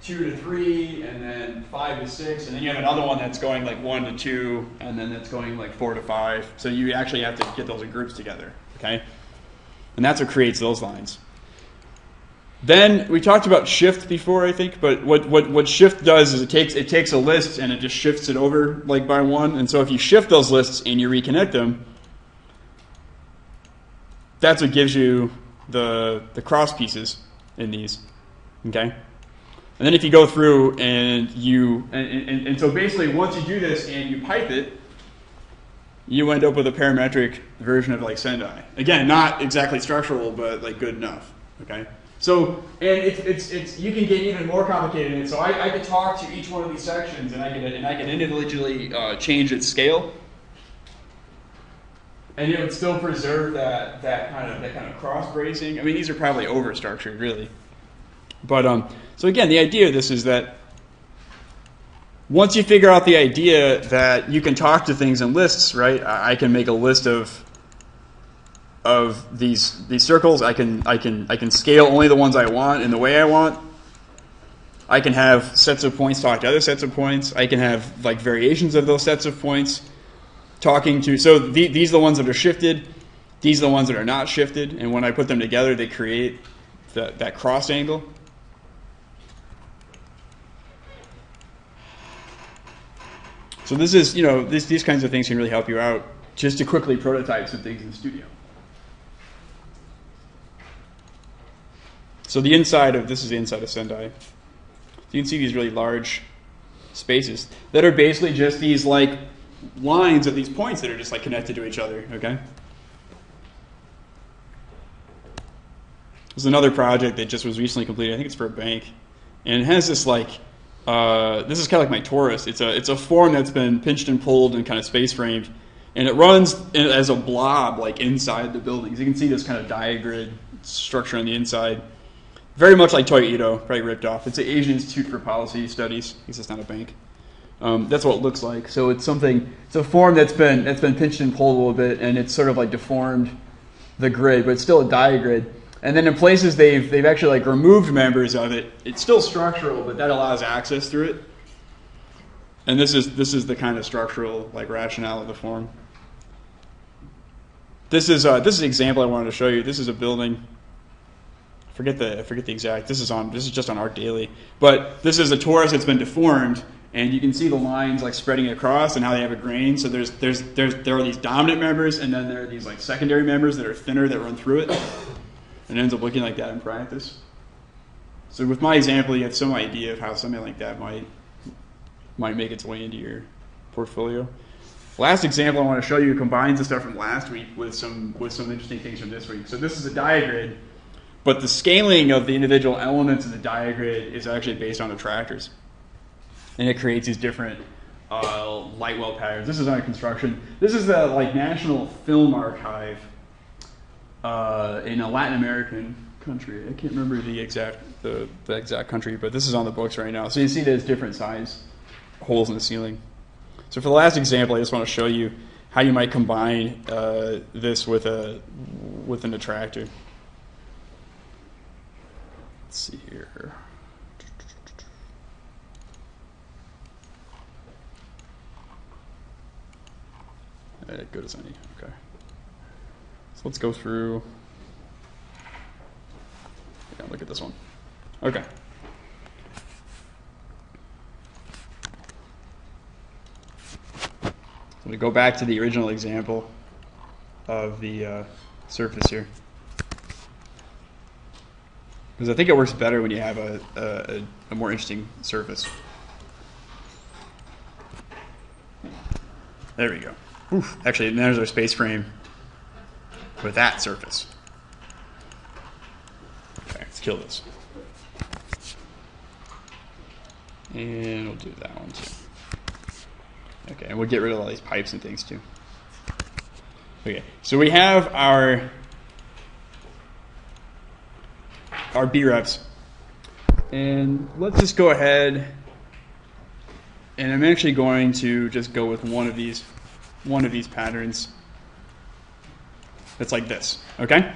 2 to 3, and then 5 to 6, and then you have another one that's going like 1 to 2, and then that's going like 4 to 5. So you actually have to get those in groups together, okay? And that's what creates those lines. Then we talked about shift before, I think, but what shift does is it takes a list and it just shifts it over like by one. And so if you shift those lists and you reconnect them, that's what gives you the cross pieces in these, okay? And then if you go through and and so basically once you do this and you pipe it, you end up with a parametric version of like Sendai. Again, not exactly structural, but like good enough, okay? So, and it's you can get even more complicated in it. So I could talk to each one of these sections, and I can individually change its scale, and it would still preserve that kind of cross bracing. I mean, these are probably over structured, really. But so again, the idea of this is that once you figure out the idea that you can talk to things in lists, right? I can make a list of these circles. I can scale only the ones I want in the way I want. I can have sets of points talk to other sets of points. I can have like variations of those sets of points talking to. So these are the ones that are shifted. These are the ones that are not shifted. And when I put them together, they create that cross angle. So this is, these kinds of things can really help you out just to quickly prototype some things in the studio. So this is the inside of Sendai. So you can see these really large spaces that are basically just these like lines of these points that are just like connected to each other, okay? There's another project that just was recently completed. I think it's for a bank. And it has this like, this is kind of like my Taurus. It's a form that's been pinched and pulled and kind of space framed. And it runs as a blob like inside the buildings. You can see this kind of diagrid structure on the inside. Very much like Toyo Ito, probably ripped off. It's the Asian Institute for Policy Studies. I guess it's not a bank. That's what it looks like. So it's a form that's been pinched and pulled a little bit, and it's sort of like deformed the grid, but it's still a diagrid. And then in places they've actually like removed members of it. It's still structural, but that allows access through it. And this is the kind of structural like rationale of the form. This is an example I wanted to show you. This is a building. Forget the exact. This is just on Art Daily. But this is a torus that's been deformed, and you can see the lines like spreading across and how they have a grain. So there are these dominant members, and then there are these like secondary members that are thinner that run through it. And it ends up looking like that in practice. So with my example, you have some idea of how something like that might make its way into your portfolio. Last example I want to show you combines the stuff from last week with some interesting things from this week. So this is a diagrid. But the scaling of the individual elements of the diagrid is actually based on attractors. And it creates these different light well patterns. This is under construction. This is the National Film Archive in a Latin American country. I can't remember the exact country, but this is on the books right now. So you see there's different size holes in the ceiling. So for the last example, I just want to show you how you might combine this with an attractor. Let's see here. Good as any. Okay. So let's go through. Yeah, look at this one. Okay. So we go back to the original example of the surface here, because I think it works better when you have a more interesting surface. There we go. Oof. Actually, there's our space frame with that surface. Okay, let's kill this. And we'll do that one too. Okay, and we'll get rid of all these pipes and things too. Okay, so we have our B reps. And let's just go ahead, and I'm actually going to just go with one of these patterns that's like this. Okay?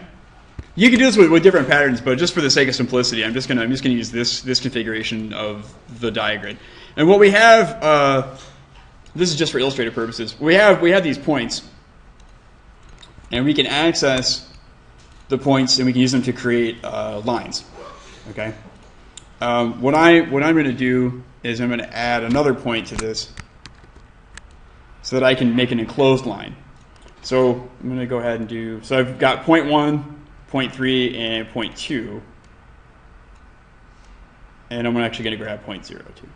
You can do this with different patterns, but just for the sake of simplicity, I'm just gonna use this configuration of the diagrid. And what we have, this is just for illustrative purposes. We have these points, and we can access the points, and we can use them to create lines. Okay. What I'm going to do is I'm going to add another point to this, so that I can make an enclosed line. So I'm going to go ahead and do. So I've got point 1, point 3, and point 2, and I'm actually going to grab point 0 too.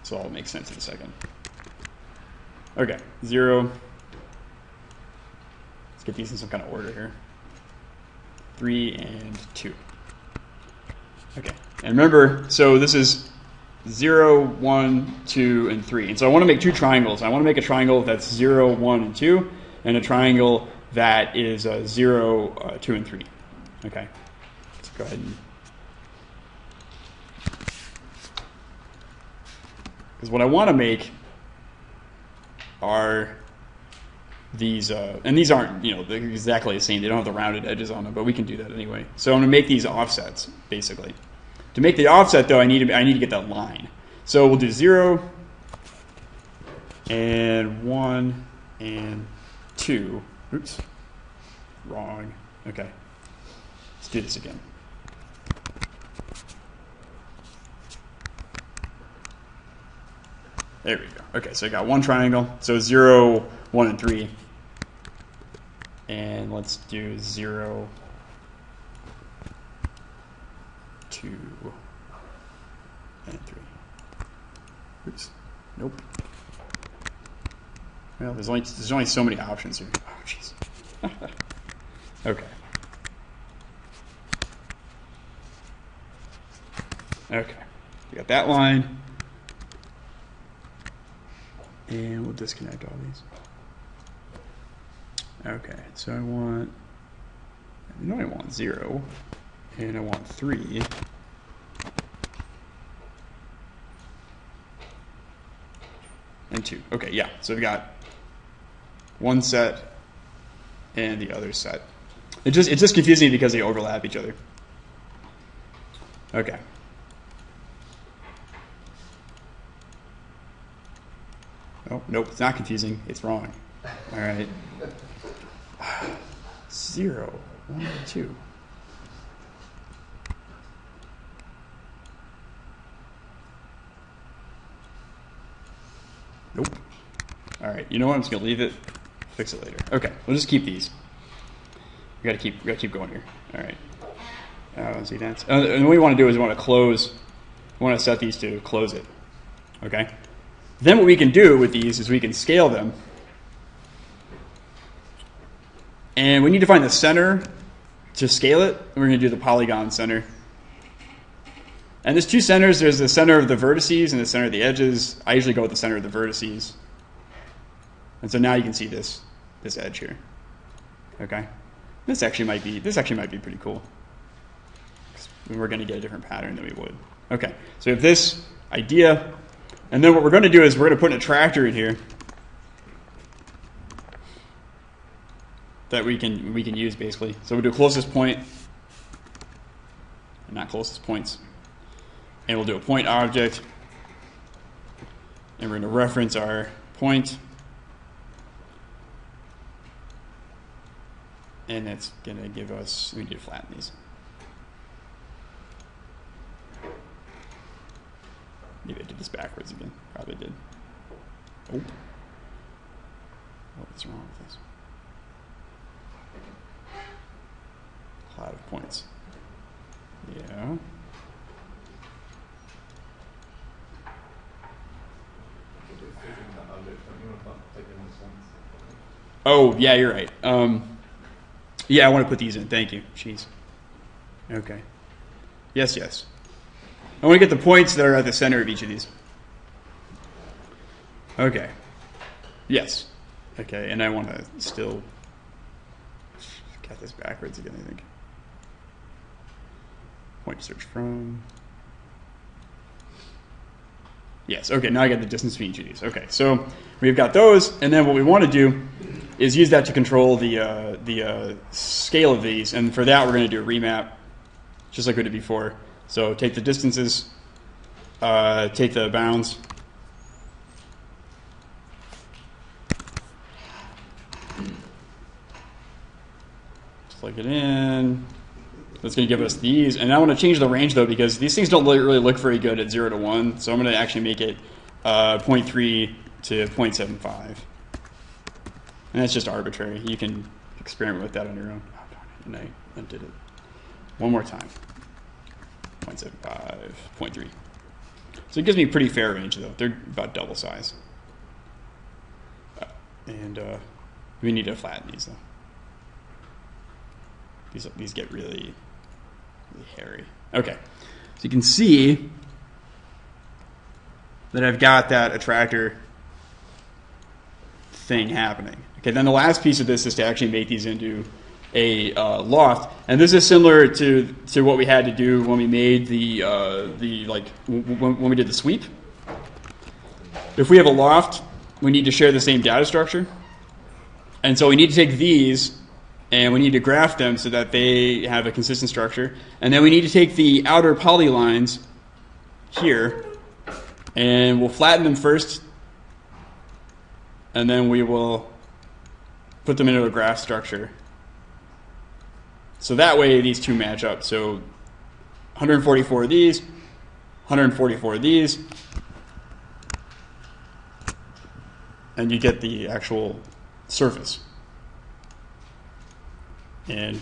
So all makes sense in a second. Okay, 0. Let's get these in some kind of order here. 3 and 2. Okay, and remember, so this is 0, 1, 2, and 3. And so I want to make two triangles. I want to make a triangle that's 0, 1, and 2, and a triangle that is 0, 2, and 3. Okay, let's go ahead and. Because what I want to make are these, and these aren't, they're exactly the same. They don't have the rounded edges on them, but we can do that anyway. So I'm going to make these offsets, basically. To make the offset, though, I need to get that line. So we'll do 0, and 1, and 2. Oops, wrong. Okay, let's do this again. There we go. Okay, so I got one triangle. So 0, 1, and 3. And let's do 0, 2, and 3. Oops. Nope. Well, there's only so many options here. Oh, jeez. Okay. Okay. We got that line. And we'll disconnect all these. Okay, so I want 0, and I want 3. And 2. Okay, yeah, so we've got one set and the other set. It's just confusing because they overlap each other. Okay. Oh, nope, it's not confusing. It's wrong. All right. 0, 1, 2. Nope. All right. You know what? I'm just gonna leave it. Fix it later. Okay. We'll just keep these. We gotta keep going here. All right. See that? And what we want to do is we want to close. We want to set these to close it. Okay. Then what we can do with these is we can scale them. And we need to find the center to scale it. We're going to do the polygon center. And there's two centers. There's the center of the vertices and the center of the edges. I usually go with the center of the vertices. And so now you can see this edge here. Okay? This actually might be pretty cool. 'Cause we're going to get a different pattern than we would. Okay, so we have this idea, and then what we're going to do is we're going to put an attractor in here that we can use basically. So we'll do closest point, and not closest points, and we'll do a point object, and we're going to reference our point. And that's going to give us, we need to flatten these. Maybe I did this backwards again. Probably did. Oh. What is wrong with this? Cloud of points. Yeah. Oh, yeah, you're right. Yeah, I want to put these in. Thank you. Jeez. Okay. Yes, yes. I want to get the points that are at the center of each of these. Okay. Yes. Okay, and I want to still got this backwards again, I think. Point to search from. Yes, okay, now I got the distance between each of these. Okay, so we've got those, and then what we want to do is use that to control the scale of these, and for that we're going to do a remap, just like we did before. So take the distances, take the bounds, plug it in. That's going to give us these, and I want to change the range though because these things don't really look very good at 0 to 1. So I'm going to actually make it 0.3 to 0.75, and that's just arbitrary. You can experiment with that on your own. Oh, darn it. And I undid it one more time. 0.75, 0.3. So it gives me a pretty fair range though. They're about double size, and we need to flatten these though. These get really hairy. Okay, so you can see that I've got that attractor thing happening. Okay, then the last piece of this is to actually make these into a loft, and this is similar to what we had to do when we made when we did the sweep. If we have a loft, we need to share the same data structure, and so we need to take these. And we need to graph them so that they have a consistent structure. And then we need to take the outer polylines here, and we'll flatten them first, and then we will put them into a graph structure. So that way these two match up. So 144 of these, 144 of these, and you get the actual surface. And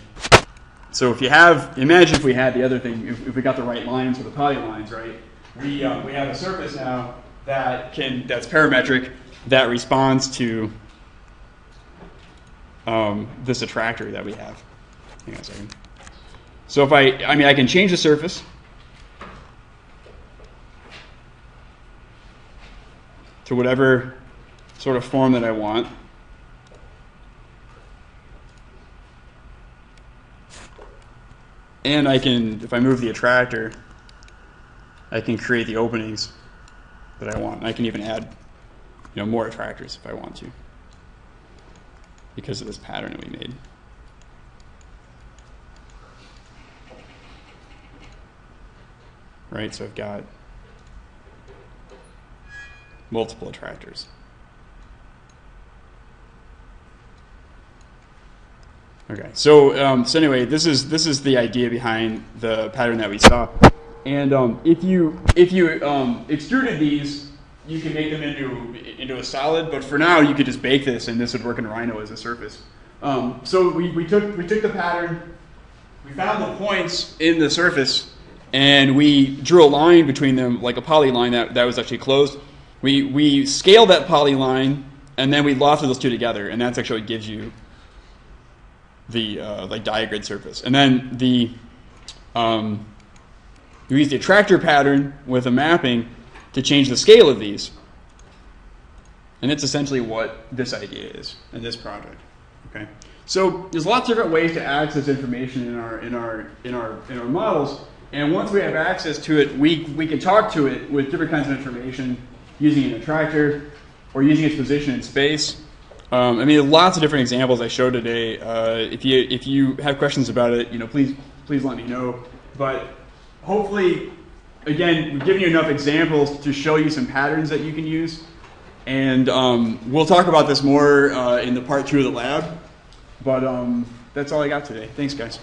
so imagine if we had the other thing, if we got the right lines or the polylines, right? We have a surface now that's parametric, that responds to this attractor that we have. Hang on a second. So if I can change the surface to whatever sort of form that I want. And I can, if I move the attractor, I can create the openings that I want. And I can even add, more attractors if I want to, because of this pattern that we made. Right, so I've got multiple attractors. Okay, so anyway, this is the idea behind the pattern that we saw, and if you extruded these, you can make them into a solid. But for now, you could just bake this, and this would work in Rhino as a surface. So we took the pattern, we found the points in the surface, and we drew a line between them, like a polyline that was actually closed. We scaled that polyline, and then we lofted those two together, and that's actually what gives you the diagrid surface. And then we use the attractor pattern with a mapping to change the scale of these. And it's essentially what this idea is in this project. Okay, So there's lots of different ways to access information in our models, and once we have access to it, we can talk to it with different kinds of information using an attractor or using its position in space. I mean, lots of different examples I showed today. If you have questions about it, please let me know. But hopefully, again, we've given you enough examples to show you some patterns that you can use. And we'll talk about this more in the part 2 of the lab. But that's all I got today. Thanks, guys.